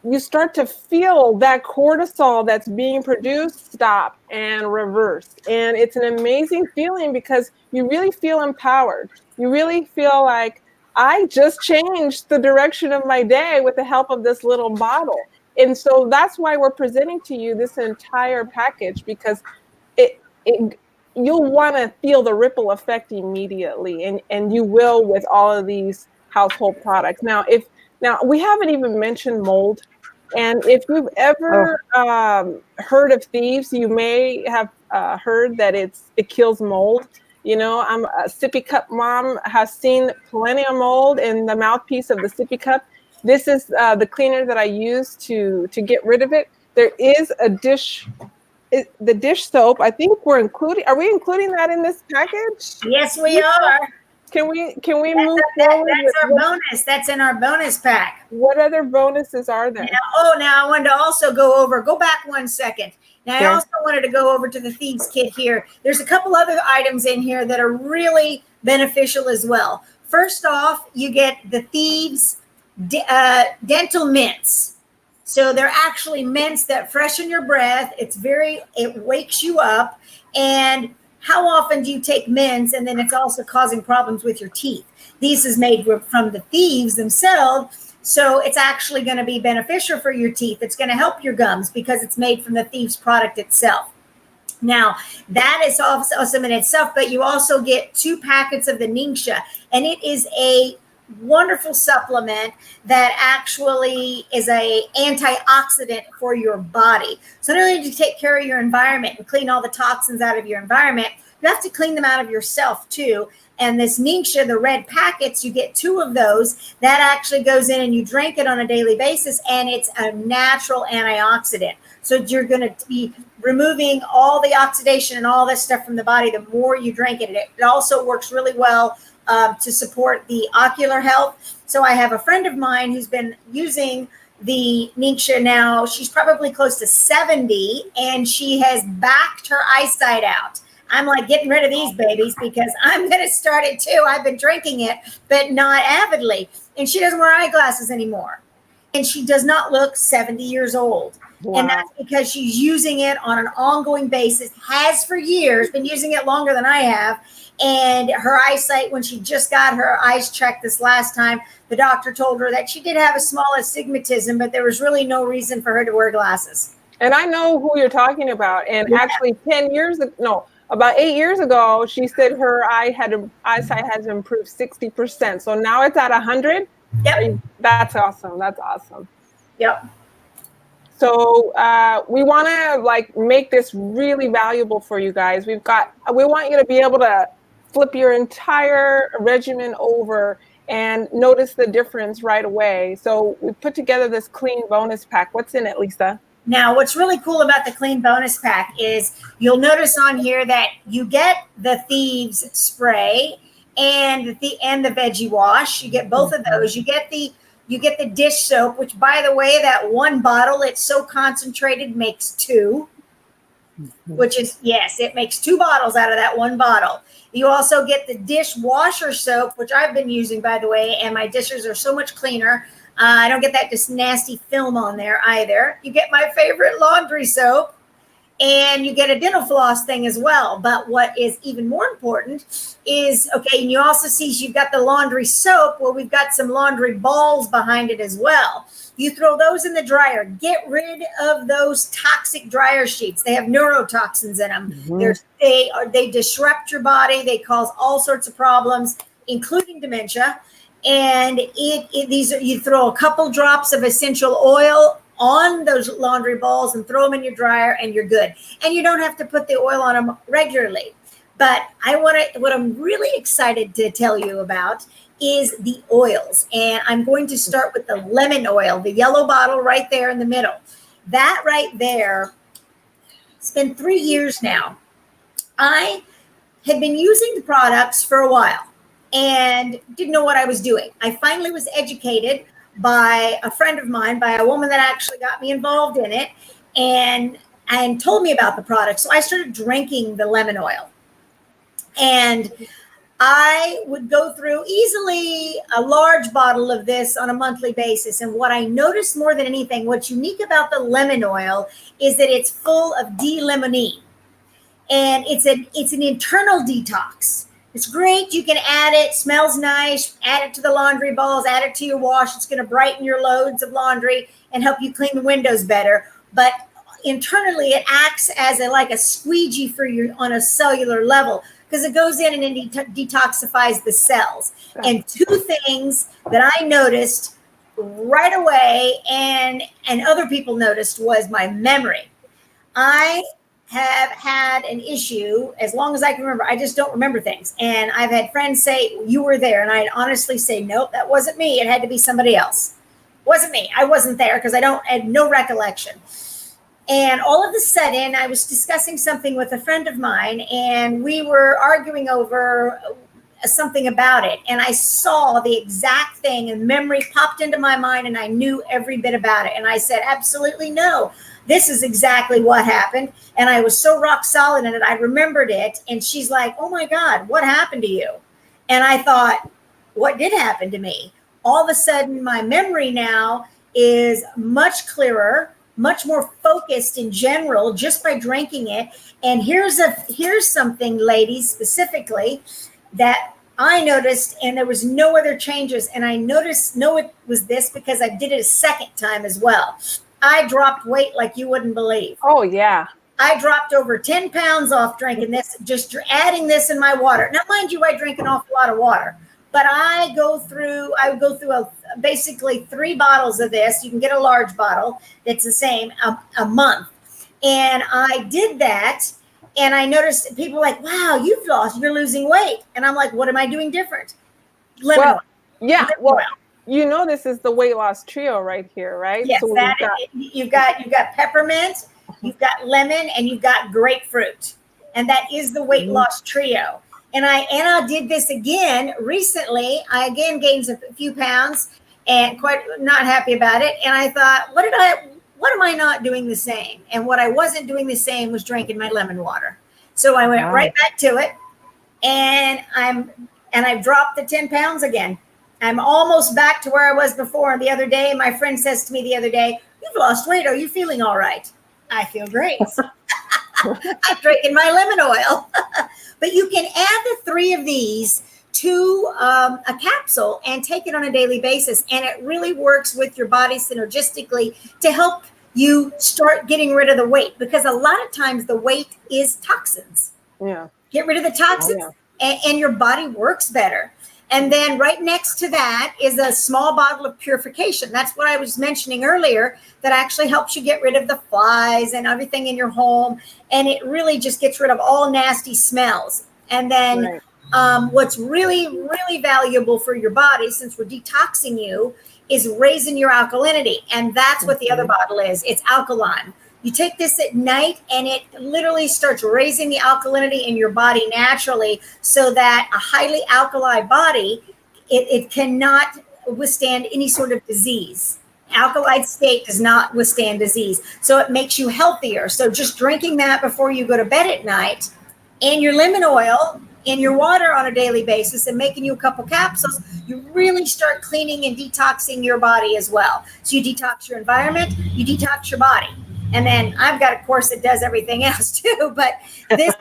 You start to feel that cortisol that's being produced stop and reverse. And it's an amazing feeling because you really feel empowered. You really feel like, I just changed the direction of my day with the help of this little bottle. And so that's why we're presenting to you this entire package, because you'll want to feel the ripple effect immediately. And you will with all of these household products. Now, we haven't even mentioned mold. And if you've ever heard of thieves, you may have heard that it kills mold. You know, I'm a sippy cup mom, has seen plenty of mold in the mouthpiece of the sippy cup. This is the cleaner that I use to get rid of it. There is a the dish soap. I think are we including that in this package? Yes, we are. Can we move forward? That's our bonus. That's in our bonus pack. What other bonuses are there? Now I wanted to also go back 1 second. Now, I also wanted to go over to the Thieves Kit here. There's a couple other items in here that are really beneficial as well. First off, you get the Thieves dental mints. So they're actually mints that freshen your breath. It wakes you up. And how often do you take mints and then it's also causing problems with your teeth? These is made from the thieves themselves. So it's actually going to be beneficial for your teeth. It's going to help your gums because it's made from the thieves product itself. Now, that is awesome in itself, but you also get 2 packets of the Ningxia, and it is a wonderful supplement that actually is a antioxidant for your body. So not only do you take care of your environment and clean all the toxins out of your environment, you have to clean them out of yourself too. And this Ningxia, the red packets, you get 2 of those. That actually goes in and you drink it on a daily basis, and it's a natural antioxidant. So you're going to be removing all the oxidation and all this stuff from the body the more you drink it. It also works really well to support the ocular health. So I have a friend of mine who's been using the Ningxia now. She's probably close to 70, and she has backed her eyesight out. I'm like getting rid of these babies because I'm going to start it too. I've been drinking it, but not avidly. And she doesn't wear eyeglasses anymore. And she does not look 70 years old. Wow. And that's because she's using it on an ongoing basis, has for years, been using it longer than I have. And her eyesight, when she just got her eyes checked this last time, the doctor told her that she did have a small astigmatism, but there was really no reason for her to wear glasses. And I know who you're talking about. And actually about 8 years ago, she said her eyesight has improved 60%. So now it's at 100. Yep. That's awesome. That's awesome. Yep. So we want to like make this really valuable for you guys. We want you to be able to flip your entire regimen over and notice the difference right away. So we put together this clean bonus pack. What's in it, Lisa? Now, what's really cool about the clean bonus pack is you'll notice on here that you get the Thieves spray and the veggie wash. You get both of those. You get the dish soap, which, by the way, that one bottle, it's so concentrated, makes two, which is, yes, it makes 2 bottles out of that one bottle. You also get the dishwasher soap, which I've been using, by the way, and my dishes are so much cleaner. I don't get that just nasty film on there either. You get my favorite laundry soap, and you get a dental floss thing as well. But what is even more important is, okay, and you also see you've got the laundry soap. Well, we've got some laundry balls behind it as well. You throw those in the dryer. Get rid of those toxic dryer sheets. They have neurotoxins in them. Mm-hmm. They disrupt your body. They cause all sorts of problems, including dementia. And you throw a couple drops of essential oil on those laundry balls and throw them in your dryer, and you're good. And you don't have to put the oil on them regularly. But what I'm really excited to tell you about is the oils. And I'm going to start with the lemon oil, the yellow bottle right there in the middle. That right there, it's been 3 years now. I had been using the products for a while and didn't know what I was doing. I finally was educated by a friend of mine, by a woman that actually got me involved in it, and told me about the product. So I started drinking the lemon oil. And I would go through easily a large bottle of this on a monthly basis. And what I noticed more than anything, what's unique about the lemon oil is that it's full of D-limonene. And it's an internal detox. It's great. You can add it. Smells nice. Add it to the laundry balls. Add it to your wash. It's going to brighten your loads of laundry and help you clean the windows better. But internally, it acts as like a squeegee for you on a cellular level, because it goes in and it detoxifies the cells. And 2 things that I noticed right away and other people noticed was my memory. I have had an issue as long as I can remember. I just don't remember things. And I've had friends say, you were there. And I'd honestly say, nope, that wasn't me. It had to be somebody else. It wasn't me. I wasn't there because I had no recollection. And all of a sudden, I was discussing something with a friend of mine, and we were arguing over something about it. And I saw the exact thing, and memory popped into my mind, and I knew every bit about it. And I said, absolutely no. This is exactly what happened. And I was so rock solid in it. I remembered it. And she's like, oh my God, what happened to you? And I thought, what did happen to me? All of a sudden, my memory now is much clearer, much more focused in general, just by drinking it. And here's something, ladies, specifically that I noticed, and there was no other changes. And I know it was this because I did it a second time as well. I dropped weight like you wouldn't believe. Oh, yeah. I dropped over 10 pounds off drinking this, just adding this in my water. Now, mind you, I drink an awful lot of water, but I would go through basically 3 bottles of this. You can get a large bottle. It's the same a month. And I did that. And I noticed people like, wow, you're losing weight. And I'm like, what am I doing different? Lemon oil. Yeah. Lemon well, oil. You know, this is the weight loss trio right here, right? Yes, so you've got peppermint, you've got lemon, and you've got grapefruit. And that is the weight loss trio. And I did this again recently. I again gained a few pounds and quite not happy about it. And I thought, what am I not doing the same? And what I wasn't doing the same was drinking my lemon water. So I went right back to it, and I've dropped the 10 pounds again. I'm almost back to where I was before. And the other day, my friend says to me the other day, you've lost weight. Are you feeling all right? I feel great. I'm drinking my lemon oil. But you can add the 3 of these to a capsule and take it on a daily basis. And it really works with your body synergistically to help you start getting rid of the weight. Because a lot of times the weight is toxins. Yeah. Get rid of the toxins and your body works better. And then right next to that is a small bottle of purification. That's what I was mentioning earlier, that actually helps you get rid of the flies and everything in your home. And it really just gets rid of all nasty smells. And then what's really, really valuable for your body, since we're detoxing you, is raising your alkalinity. And that's what the other bottle is. It's alkaline. You take this at night and it literally starts raising the alkalinity in your body naturally, so that a highly alkali body, it cannot withstand any sort of disease. Alkaline state does not withstand disease. So it makes you healthier. So just drinking that before you go to bed at night, and your lemon oil in your water on a daily basis, and making you a couple capsules, you really start cleaning and detoxing your body as well. So you detox your environment, you detox your body. And then I've got a course that does everything else too, but this,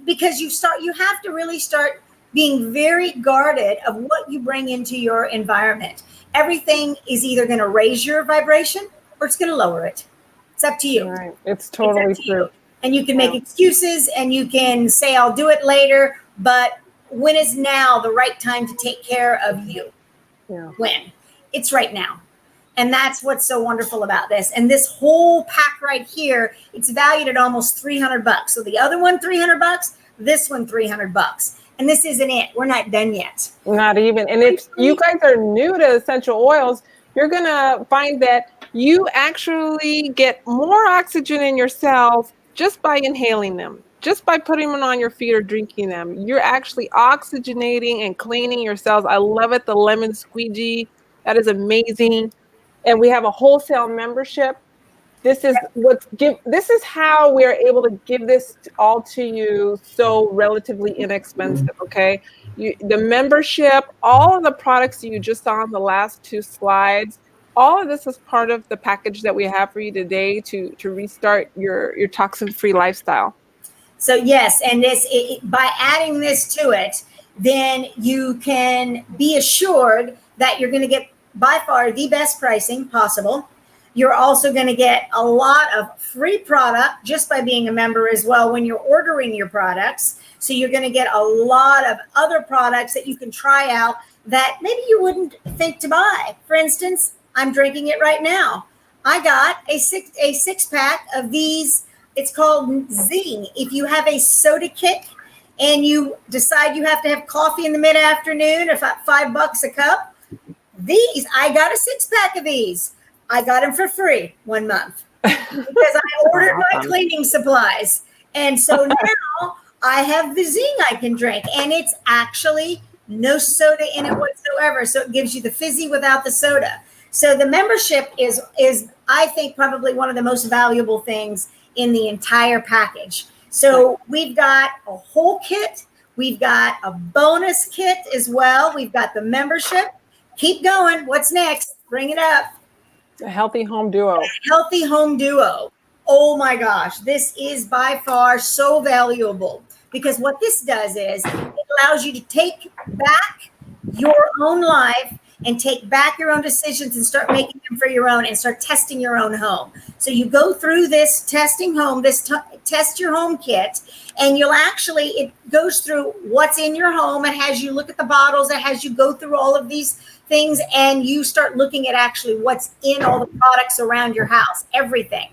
because you have to really start being very guarded of what you bring into your environment. Everything is either going to raise your vibration or it's going to lower it. It's up to you. Right. It's totally true. And you can make excuses and you can say, I'll do it later, but when is now the right time to take care of you? Yeah. When? It's right now. And that's what's so wonderful about this. And this whole pack right here, it's valued at almost $300. So the other one, $300, this one, $300. And this isn't it. We're not done yet. Not even. And if you guys are new to essential oils, you're going to find that you actually get more oxygen in your cells just by inhaling them, just by putting them on your feet or drinking them. You're actually oxygenating and cleaning your cells. I love it. The lemon squeegee, that is amazing. And we have a wholesale membership. This is this is how we are able to give this all to you so relatively inexpensive. Okay. The membership, all of the products that you just saw on the last two slides, all of this is part of the package that we have for you today to restart your toxin-free lifestyle. So yes, and by adding this to it, then you can be assured that you're going to get by far the best pricing possible. You're also going to get a lot of free product just by being a member as well when you're ordering your products. So you're going to get a lot of other products that you can try out that maybe you wouldn't think to buy. For instance, I'm drinking it right now. I got a six pack of these. It's called Zing. If you have a soda kick and you decide you have to have coffee in the mid-afternoon, if at $5 a cup, I got a 6-pack of these. I got them for free 1 month because I ordered my cleaning supplies. And so now I have the Zing I can drink, and it's actually no soda in it whatsoever. So it gives you the fizzy without the soda. So the membership is I think probably one of the most valuable things in the entire package. So we've got a whole kit. We've got a bonus kit as well. We've got the membership. Keep going. What's next? Bring it up. A healthy home duo. Healthy home duo. Oh my gosh. This is by far so valuable, because what this does is it allows you to take back your own life and take back your own decisions and start making them for your own and start testing your own home. So you go through this testing home, test your home kit, and it goes through what's in your home. It has you look at the bottles. It has you go through all of these things, and you start looking at actually what's in all the products around your house, everything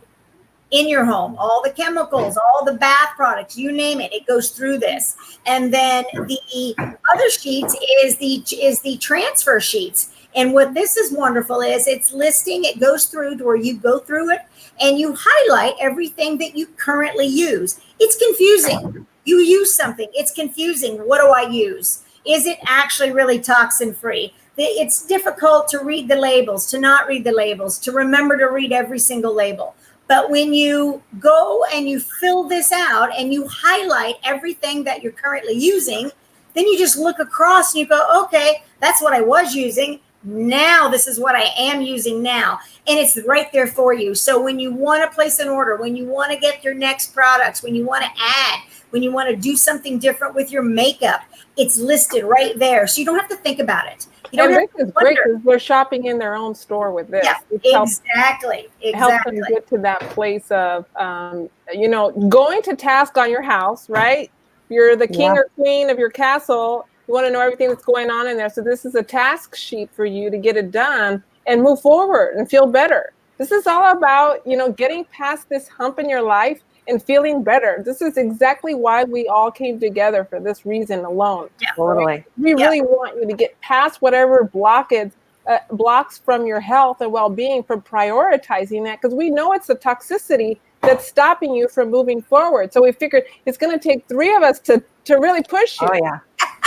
in your home, all the chemicals, all the bath products, you name it, it goes through this. And then the other sheets is the transfer sheets. And what this is wonderful is it's listing, it goes through to where you go through it and you highlight everything that you currently use. It's confusing. You use something, it's confusing. What do I use? Is it actually really toxin-free? It's difficult to read the labels, to not read the labels, to remember to read every single label. But when you go and you fill this out and you highlight everything that you're currently using, then you just look across and you go, okay, that's what I was using. Now this is what I am using now. And it's right there for you. So when you want to place an order, when you want to get your next products, when you want to add, when you want to do something different with your makeup, it's listed right there. So you don't have to think about it. You don't have to great because we're shopping in their own store with this. Yeah, exactly. Help them get to that place of, going to task on your house, right? You're the king or queen of your castle. You want to know everything that's going on in there. So this is a task sheet for you to get it done and move forward and feel better. This is all about, you know, getting past this hump in your life and feeling better. This is exactly why we all came together, for this reason alone. Yeah, totally. Right? We really want you to get past whatever blocks from your health and well-being from prioritizing that, because we know it's the toxicity that's stopping you from moving forward. So we figured it's going to take 3 of us to really push you. Oh yeah.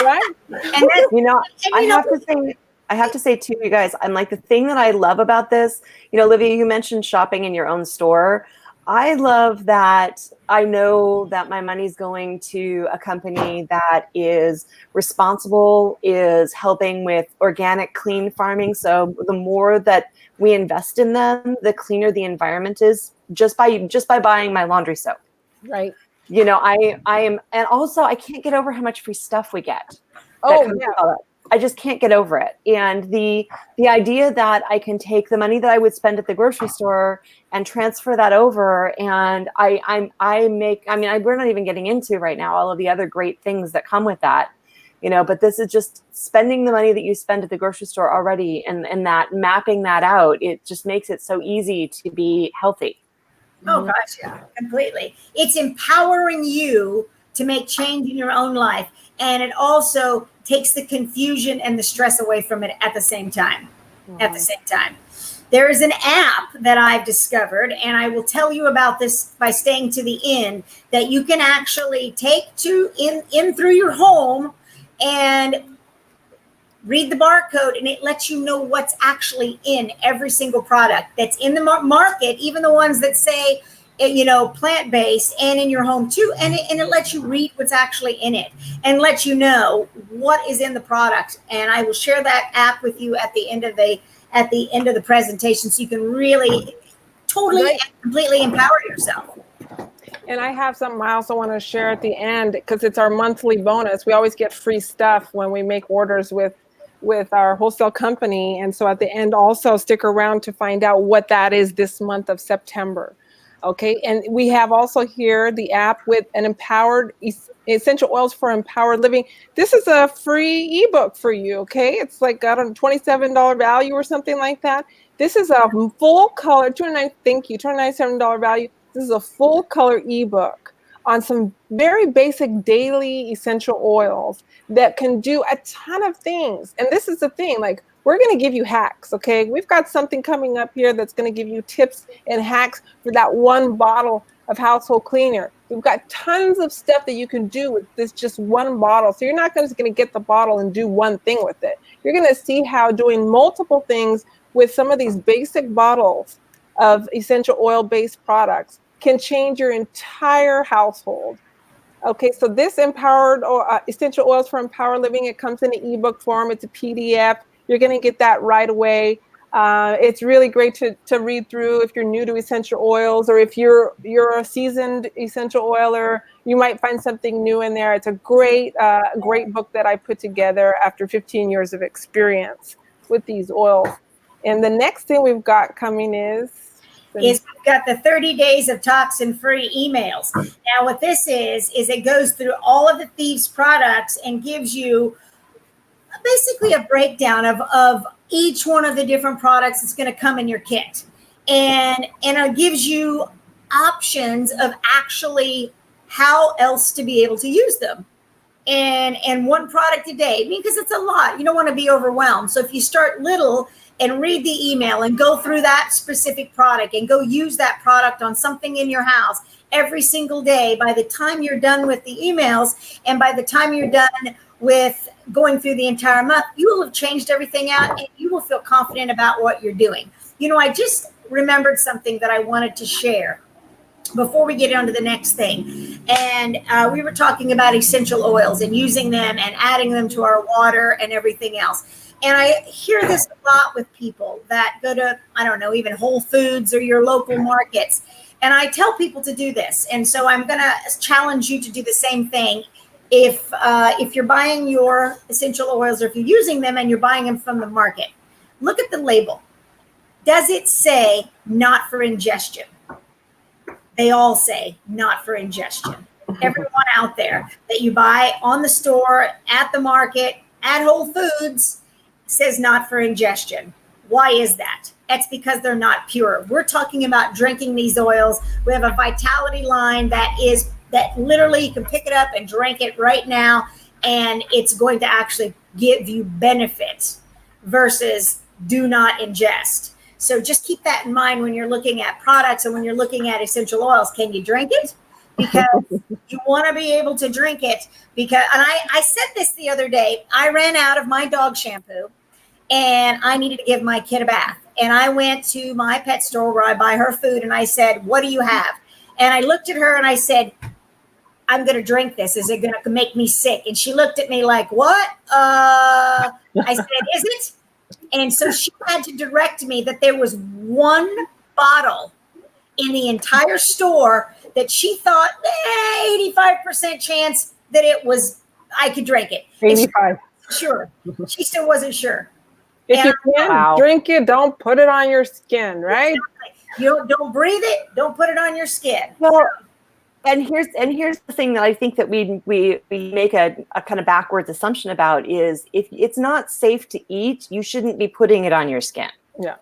Right? And then, You know, and I you know, have to say too, you guys, I'm like, the thing that I love about this, you know, Olivia, you mentioned shopping in your own store. I love that I know that my money's going to a company that is responsible, is helping with organic, clean farming. So the more that we invest in them, the cleaner the environment is, just by buying my laundry soap. Right. You know, I am, and also I can't get over how much free stuff we get. Oh, Comes yeah. with all that. I just can't get over it. And the idea that I can take the money that I would spend at the grocery store and transfer that over, and we're not even getting into right now all of the other great things that come with that, you know, but this is just spending the money that you spend at the grocery store already, and that mapping that out, it just makes it so easy to be healthy. oh gosh, yeah, completely. It's empowering you to make change in your own life. And it also takes the confusion and the stress away from it at the same time. At the same time. There is an app that I've discovered, and I will tell you about this by staying to the end, that you can actually take to in through your home and read the barcode, and it lets you know what's actually in every single product that's in the market, even the ones that say, you know, plant-based, and in your home too. And it lets you read what's actually in it and lets you know what is in the product. And I will share that app with you at the end of the presentation, so you can really totally and completely empower yourself. And I have something I also want to share at the end, because it's our monthly bonus. We always get free stuff when we make orders with our wholesale company. And so at the end, also stick around to find out what that is this month of September. Okay. And we have also here the app with an empowered essential oils for empowered living. This is a free ebook for you. Okay. It's like got a $27 value or something like that. This is a full color, $297 value. This is a full color ebook on some very basic daily essential oils that can do a ton of things. And this is the thing, like, we're going to give you hacks. Okay. We've got something coming up here that's going to give you tips and hacks for that one bottle of household cleaner. We've got tons of stuff that you can do with this just one bottle. So you're not just going to get the bottle and do one thing with it. You're going to see how doing multiple things with some of these basic bottles of essential oil-based products can change your entire household. Okay, so this empowered essential oils for empowered living, it comes in an ebook form. It's a PDF. You're going to get that right away. It's really great to read through if you're new to essential oils, or if you're a seasoned essential oiler, you might find something new in there. It's a great book that I put together after 15 years of experience with these oils. And the next thing we've got coming is we've got the 30 days of toxin-free emails. Now, what this is it goes through all of the Thieves products and gives you basically a breakdown of each one of the different products that's going to come in your kit. And it gives you options of actually how else to be able to use them. And one product a day, because it's a lot. You don't want to be overwhelmed. So if you start little and read the email and go through that specific product and go use that product on something in your house every single day, by the time you're done with the emails and by the time you're done with going through the entire month, you will have changed everything out and you will feel confident about what you're doing. You know, I just remembered something that I wanted to share before we get on to the next thing. And we were talking about essential oils and using them and adding them to our water and everything else. And I hear this a lot with people that go to, I don't know, even Whole Foods or your local markets. And I tell people to do this. And so I'm going to challenge you to do the same thing. If you're buying your essential oils, or if you're using them and you're buying them from the market, look at the label. Does it say not for ingestion? They all say not for ingestion. everyone out there that you buy on the store, at the market, at Whole Foods, says not for ingestion. Why is that? That's because they're not pure. We're talking about drinking these oils. We have a Vitality line that literally you can pick it up and drink it right now, and it's going to actually give you benefit versus do not ingest. So just keep that in mind when you're looking at products and when you're looking at essential oils. Can you drink it? Because you want to be able to drink it. And I said this the other day. I ran out of my dog shampoo and I needed to give my kid a bath. And I went to my pet store where I buy her food and I said, what do you have? And I looked at her and I said, I'm going to drink this. Is it going to make me sick? And she looked at me like, what? I said, is it? And so she had to direct me that there was one bottle in the entire store that she thought 85% chance that I could drink it. 85. Sure. She still wasn't sure. If you can't drink it, don't put it on your skin, right? Exactly. You don't breathe it. Don't put it on your skin. Well, and here's the thing that I think that we make a kind of backwards assumption about is if it's not safe to eat, you shouldn't be putting it on your skin. Yeah.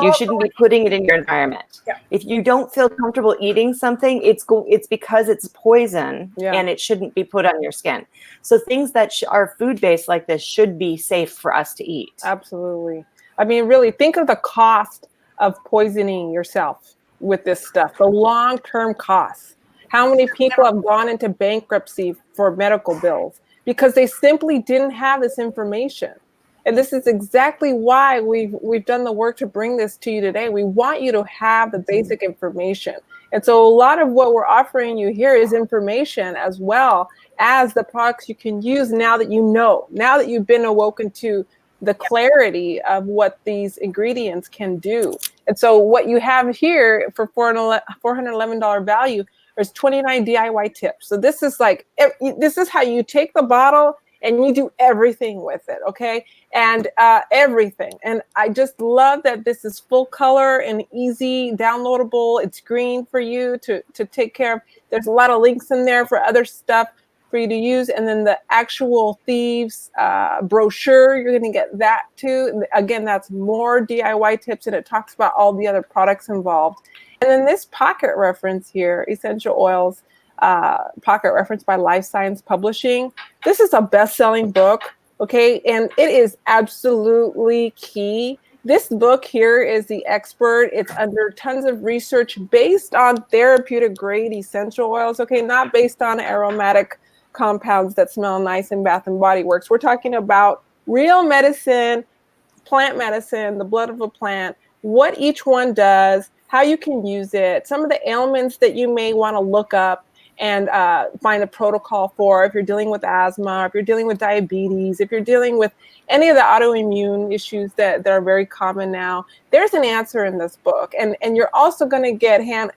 You shouldn't be putting it in your environment. Yeah. If you don't feel comfortable eating something, it's because it's poison and it shouldn't be put on your skin. So things that are food-based like this should be safe for us to eat. Absolutely. I mean, really think of the cost of poisoning yourself with this stuff, the long-term costs. How many people have gone into bankruptcy for medical bills because they simply didn't have this information? And this is exactly why we've done the work to bring this to you today. We want you to have the basic information. And so a lot of what we're offering you here is information as well as the products you can use now that you've been awoken to the clarity of what these ingredients can do. And so what you have here for $411 value, there's 29 DIY tips. So this is how you take the bottle and you do everything with it, okay? And everything. And I just love that this is full color and easy, downloadable. It's green for you to take care of. There's a lot of links in there for other stuff for you to use. And then the actual Thieves brochure, you're gonna get that too. Again, that's more DIY tips and it talks about all the other products involved. And then this pocket reference here, Essential Oils, pocket reference by Life Science Publishing. This is a best-selling book, okay? And it is absolutely key. This book here is the expert. It's under tons of research based on therapeutic grade essential oils, okay? Not based on aromatic compounds that smell nice in Bath and Body Works. We're talking about real medicine, plant medicine, the blood of a plant, what each one does, how you can use it, some of the ailments that you may want to look up and find a protocol for if you're dealing with asthma, if you're dealing with diabetes, if you're dealing with any of the autoimmune issues that are very common now. There's an answer in this book. And you're also going to get hand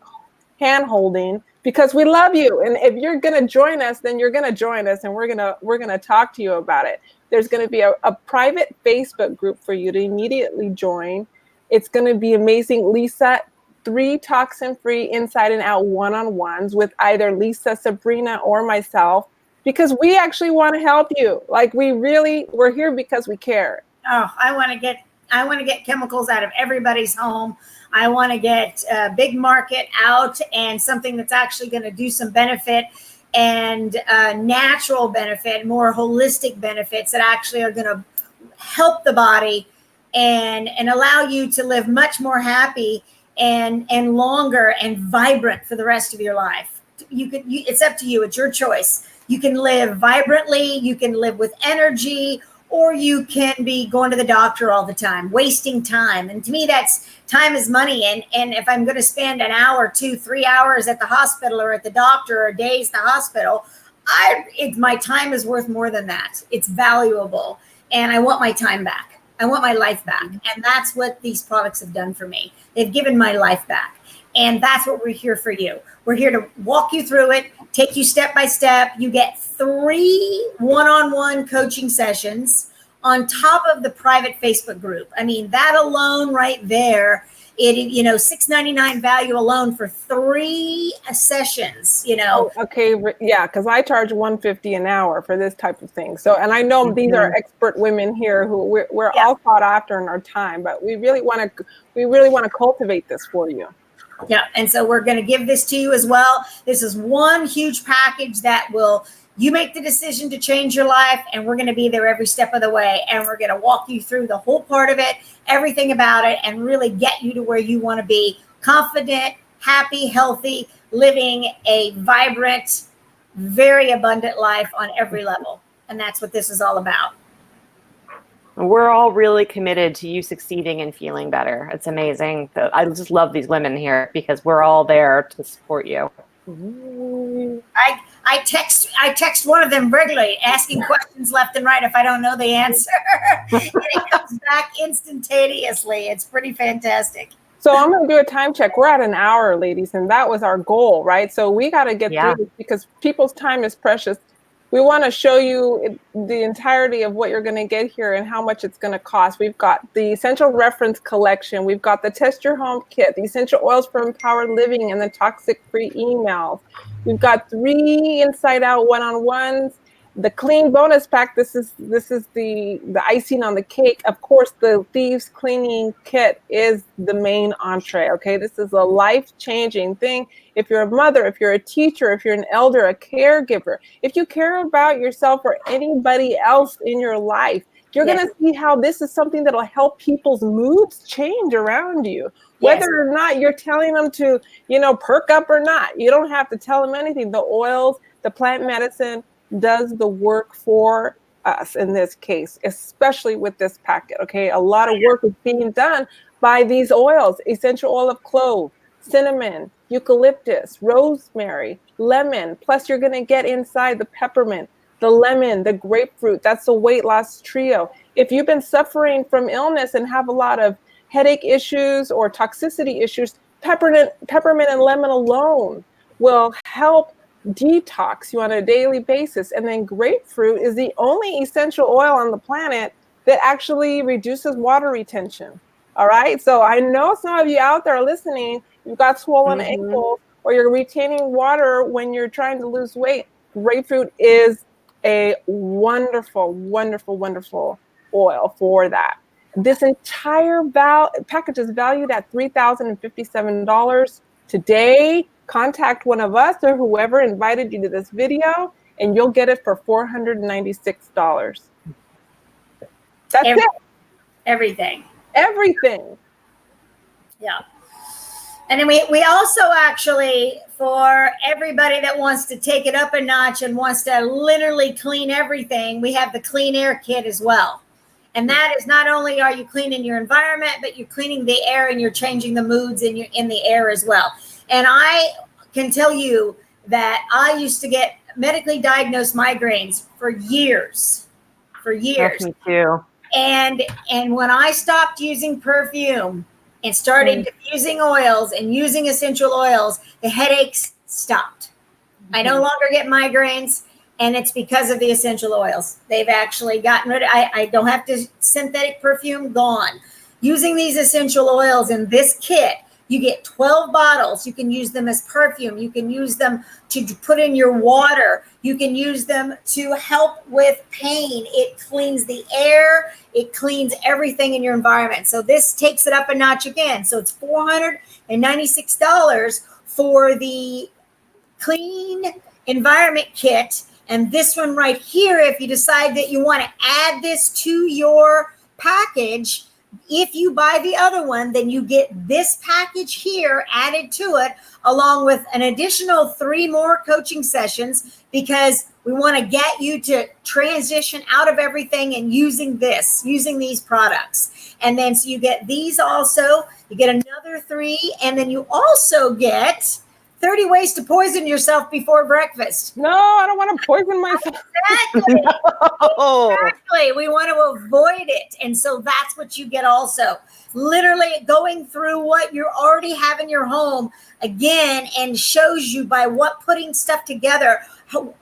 holding because we love you. And if you're going to join us, then you're going to join us and we're going to talk to you about it. There's going to be a private Facebook group for you to immediately join. It's going to be amazing. Lisa, 3 toxin-free inside and out one-on-ones with either Lisa, Sabrina, or myself, because we actually want to help you. Like we're here because we care. Oh, I want to get chemicals out of everybody's home. I want to get big market out and something that's actually going to do some benefit and natural benefit, more holistic benefits that actually are going to help the body and allow you to live much more happy and longer and vibrant for the rest of your life. It's up to you. It's your choice. You can live vibrantly, you can live with energy, or you can be going to the doctor all the time, wasting time. And to me, that's time is money. And if I'm going to spend an hour, 2, 3 hours at the hospital or at the doctor or days at the hospital, my time is worth more than that. It's valuable. And I want my time back. I want my life back. And that's what these products have done for me. They've given my life back. And that's what we're here for you. We're here to walk you through it, take you step by step. You get 3 one-on-one coaching sessions on top of the private Facebook group. I mean, that alone right there It, you know, $6.99 value alone for 3 sessions, you know. Oh, okay, yeah, because I charge $150 an hour for this type of thing. So, and I know these are expert women here who we're all sought after in our time, but we really want to cultivate this for you. Yeah, and so we're going to give this to you as well. This is one huge package that will, you make the decision to change your life, and we're going to be there every step of the way, and we're going to walk you through the whole part of it, everything about it, and really get you to where you want to be: confident, happy, healthy, living a vibrant, very abundant life on every level. And that's what this is all about. We're all really committed to you succeeding and feeling better. It's amazing. I just love these women here because we're all there to support you. I text one of them regularly, asking questions left and right if I don't know the answer. And it comes back instantaneously. It's pretty fantastic. So I'm going to do a time check. We're at an hour, ladies, and that was our goal, right? So we got to get through this because people's time is precious. We want to show you the entirety of what you're going to get here and how much it's going to cost. We've got the essential reference collection. We've got the test your home kit, the essential oils for empowered living, and the toxic-free emails. We've got 3 inside out one-on-ones. The clean bonus pack. This is the icing on the cake. Of course, the Thieves Cleaning Kit is the main entree. Okay, this is a life-changing thing. If you're a mother, if you're a teacher, if you're an elder, a caregiver, if you care about yourself or anybody else in your life, you're going to see how this is something that'll help people's moods change around you. Whether or not you're telling them to, you know, perk up or not, you don't have to tell them anything. The oils, the plant medicine does the work for us in this case, especially with this packet. Okay, a lot of work is being done by these oils: essential oil of clove, cinnamon, eucalyptus, rosemary, lemon. Plus you're going to get inside the peppermint, the lemon, the grapefruit. That's the weight loss trio. If you've been suffering from illness and have a lot of headache issues or toxicity issues, peppermint and lemon alone will help detox you on a daily basis. And then grapefruit is the only essential oil on the planet that actually reduces water retention. All right. So I know some of you out there listening, you've got swollen ankles or you're retaining water when you're trying to lose weight. Grapefruit is a wonderful, wonderful, wonderful oil for that. This entire package is valued at $3,057. Today, contact one of us or whoever invited you to this video, and you'll get it for $496. That's it. Everything. Everything. Yeah. And then we also actually, for everybody that wants to take it up a notch and wants to literally clean everything, we have the clean air kit as well. And that is not only are you cleaning your environment, but you're cleaning the air and you're changing the moods in the air as well. And I can tell you that I used to get medically diagnosed migraines for years. That's me too. And when I stopped using perfume and started diffusing oils and using essential oils, the headaches stopped. I no longer get migraines, and it's because of the essential oils. They've actually gotten rid of, I don't have to synthetic perfume, gone. Using these essential oils in this kit, you get 12 bottles. You can use them as perfume. You can use them to put in your water. You can use them to help with pain. It cleans the air. It cleans everything in your environment. So this takes it up a notch again. So it's $496 for the clean environment kit. And this one right here, if you decide that you want to add this to your package, if you buy the other one, then you get this package here added to it, along with an additional 3 more coaching sessions, because we want to get you to transition out of everything and using these products. And then so you get these also, you get another 3, and then you also get 30 ways to poison yourself before breakfast. No, I don't want to poison myself. Exactly. Exactly. We want to avoid it. And so that's what you get also. Literally going through what you already have in your home again, and shows you by what putting stuff together,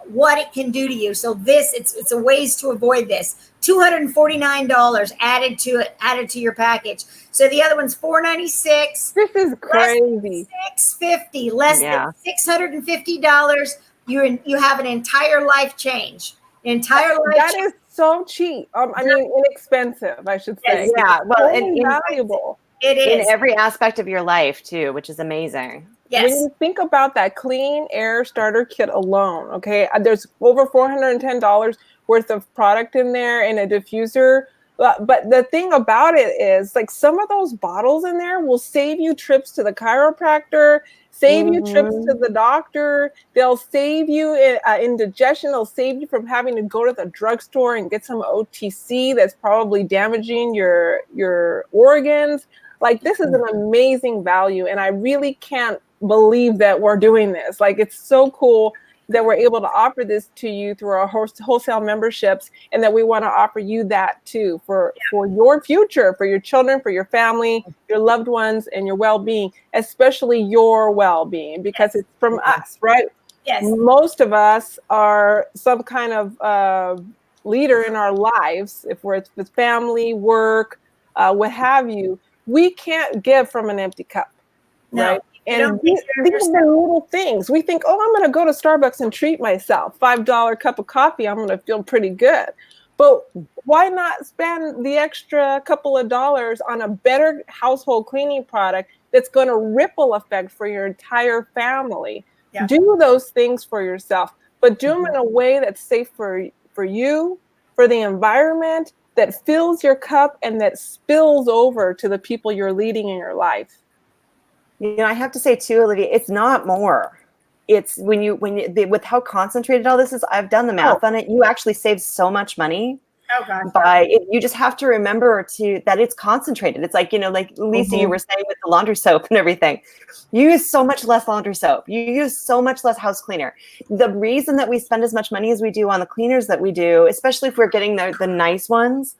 what it can do to you. So this, it's a ways to avoid this. $249 added to your package. So the other one's $496. This is crazy. $650, less than $650. You have an entire life change. That is so cheap. I mean, inexpensive, I should say. Yeah, well, and invaluable. It is in every aspect of your life too, which is amazing. Yes. When you think about that clean air starter kit alone, okay, there's over $410 worth of product in there and a diffuser. But the thing about it is, like, some of those bottles in there will save you trips to the chiropractor, save you trips to the doctor. They'll save you indigestion. They'll save you from having to go to the drugstore and get some OTC that's probably damaging your organs. Like, this is an amazing value, and I really can't believe that we're doing this. Like, it's so cool that we're able to offer this to you through our wholesale memberships, and that we want to offer you that too for your future, for your children, for your family, your loved ones, and your well-being, especially your well-being, because it's from us, right? Yes. Most of us are some kind of leader in our lives, if we're with family, work, what have you. We can't give from an empty cup, right? And these are little things. We think, oh, I'm going to go to Starbucks and treat myself. $5 cup of coffee, I'm going to feel pretty good. But why not spend the extra couple of dollars on a better household cleaning product that's going to ripple effect for your entire family? Yeah. Do those things for yourself, but do them in a way that's safe for you, for the environment, that fills your cup and that spills over to the people you're leading in your life. You know, I have to say too, Olivia, it's not more. It's when you with how concentrated all this is. I've done the math on it. You actually save so much money. Oh God! By it, you just have to remember that it's concentrated. It's like, you know, like Lisa, you were saying with the laundry soap and everything. You use so much less laundry soap. You use so much less house cleaner. The reason that we spend as much money as we do on the cleaners that we do, especially if we're getting the nice ones,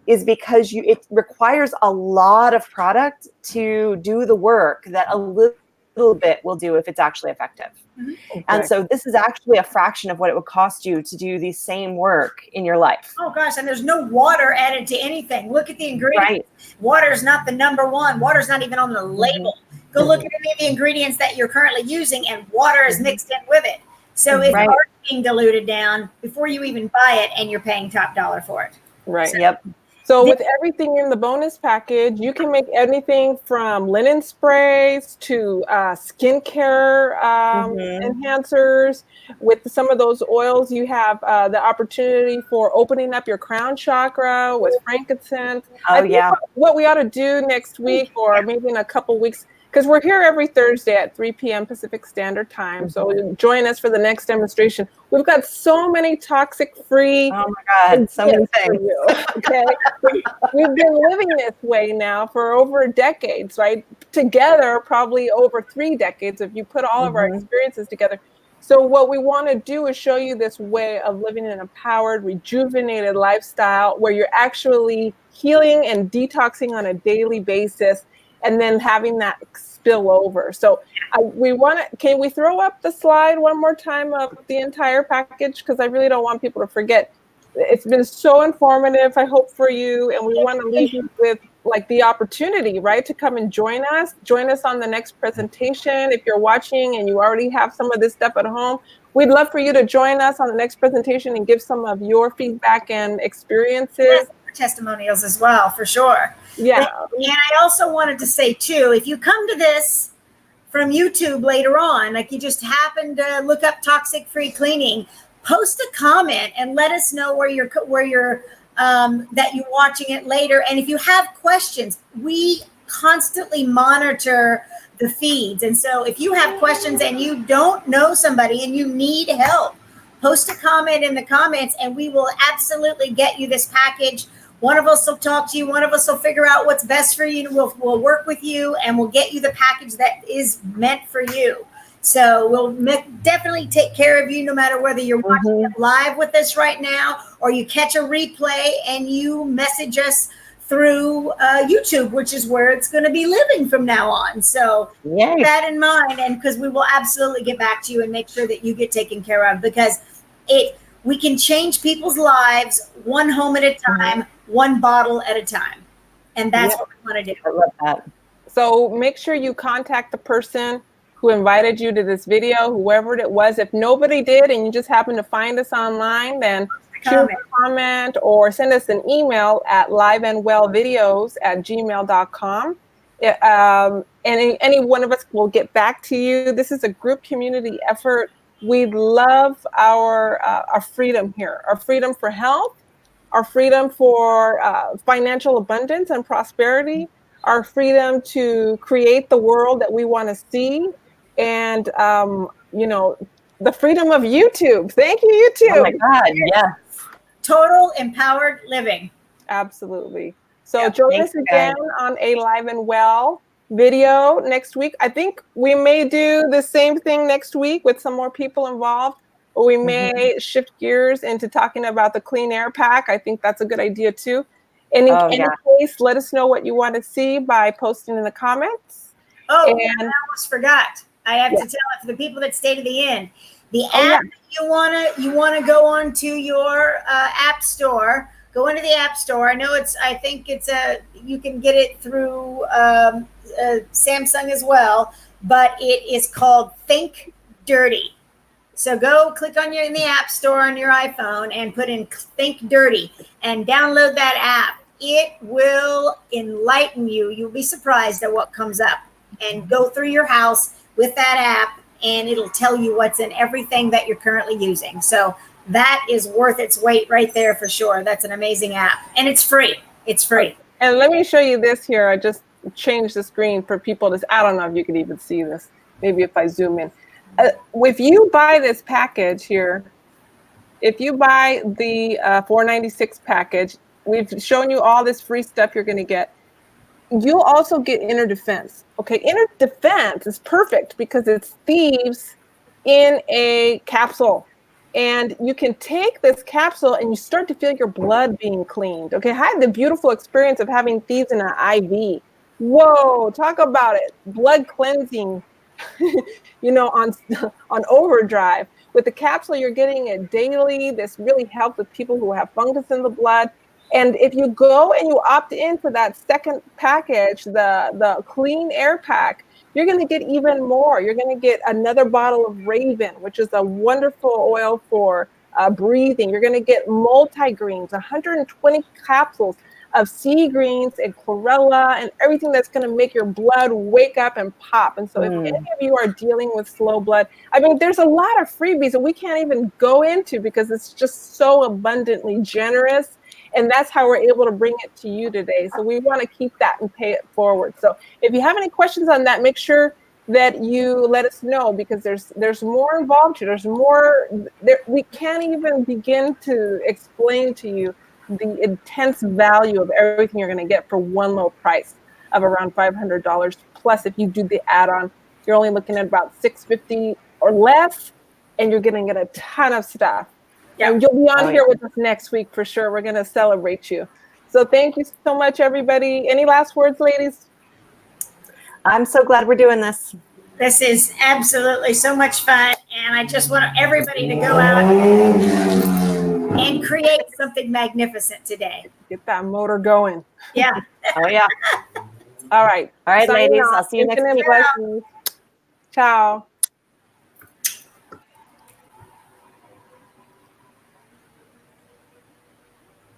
is because it requires a lot of product to do the work that a little bit will do if it's actually effective. Okay. And so this is actually a fraction of what it would cost you to do the same work in your life. Oh gosh, and there's no water added to anything. Look at the ingredients. Right. Water is not the number one. Water is not even on the label. Go look at any of the ingredients that you're currently using, and water is mixed in with it. So it's already being diluted down before you even buy it, and you're paying top dollar for it. Right. So, yep. So with everything in the bonus package, you can make anything from linen sprays to skincare enhancers. With some of those oils, you have the opportunity for opening up your crown chakra with frankincense. I think what we ought to do next week, or maybe in a couple weeks, because we're here every Thursday at 3 p.m. Pacific Standard Time. So join us for the next demonstration. We've got so many toxic-free. Oh my God, so many things. Okay, we've been living this way now for over decades, right? Together, probably over 3 decades if you put all of our experiences together. So what we want to do is show you this way of living an empowered, rejuvenated lifestyle where you're actually healing and detoxing on a daily basis, and then having that spill over. So can we throw up the slide one more time of the entire package? Because I really don't want people to forget. It's been so informative, I hope, for you. And we want to leave you with like the opportunity, right, to come and join us. Join us on the next presentation. If you're watching and you already have some of this stuff at home, we'd love for you to join us on the next presentation and give some of your feedback and experiences. Testimonials as well, for sure. Yeah. And I also wanted to say too, if you come to this from YouTube later on, like you just happen to look up Toxic-Free Cleaning, post a comment and let us know where you're that you're watching it later. And if you have questions, we constantly monitor the feeds. And so if you have questions and you don't know somebody and you need help, post a comment in the comments and we will absolutely get you this package. One of us will talk to you. One of us will figure out what's best for you. We'll work with you and we'll get you the package that is meant for you. So we'll definitely take care of you no matter whether you're watching it live with us right now or you catch a replay and you message us through YouTube, which is where it's going to be living from now on. So keep that in mind, and because we will absolutely get back to you and make sure that you get taken care of, because we can change people's lives one home at a time, one bottle at a time. And that's what we want to do. I love that. So make sure you contact the person who invited you to this video, whoever it was. If nobody did and you just happen to find us online, then shoot a comment or send us an email at liveandwellvideos@gmail.com. And any one of us will get back to you. This is a group community effort. We love our freedom here, our freedom for health, our freedom for financial abundance and prosperity, our freedom to create the world that we want to see, and you know, the freedom of YouTube. Thank you, YouTube. Oh my God, yes. Total empowered living. Absolutely. So join us again on a Live and Well video next week. I think we may do the same thing next week with some more people involved, or we may shift gears into talking about the clean air pack. I think that's a good idea too. In any case, let us know what you want to see by posting in the comments. Oh, and I almost forgot. I have to tell it for the people that stay to the end. The app you wanna go onto your app store. Go into the app store. I think you can get it through Samsung as well, but it is called Think Dirty. So go click in the app store on your iPhone and put in Think Dirty and download that app. It will enlighten you. You'll be surprised at what comes up. And go through your house with that app, and it'll tell you what's in everything that you're currently using. So that is worth its weight right there for sure. That's an amazing app, and it's free. It's free. And let me show you this here. I just changed the screen for people to, I don't know if you could even see this. Maybe if I zoom in. If you buy this package here, if you buy the $4.96 package, we've shown you all this free stuff you're going to get. You'll also get Inner Defense. Okay, Inner Defense is perfect because it's thieves in a capsule. And you can take this capsule and you start to feel your blood being cleaned. Okay, I had the beautiful experience of having thieves in an IV. Whoa, talk about it. Blood cleansing, you know, on overdrive. With the capsule, you're getting it daily. This really helps with people who have fungus in the blood. And if you go and you opt into that second package, the clean air pack, you're going to get even more. You're going to get another bottle of Raven, which is a wonderful oil for breathing. You're going to get multi-greens, 120 capsules of sea greens and chlorella and everything that's going to make your blood wake up and pop. And so if any of you are dealing with slow blood, I mean, there's a lot of freebies that we can't even go into because it's just so abundantly generous. And that's how we're able to bring it to you today. So we want to keep that and pay it forward. So if you have any questions on that, make sure that you let us know, because there's more involved here. There's more. We can't even begin to explain to you the intense value of everything you're going to get for one low price of around $500. Plus, if you do the add-on, you're only looking at about $650 or less, and you're going to get a ton of stuff. Yeah, you'll be on here with us next week for sure. We're going to celebrate you. So thank you so much, everybody. Any last words, ladies? I'm so glad we're doing this. This is absolutely so much fun. And I just want everybody to go out and create something magnificent today. Get that motor going. Yeah. Oh, yeah. All right. All right, ladies. I'll see you next week. Ciao.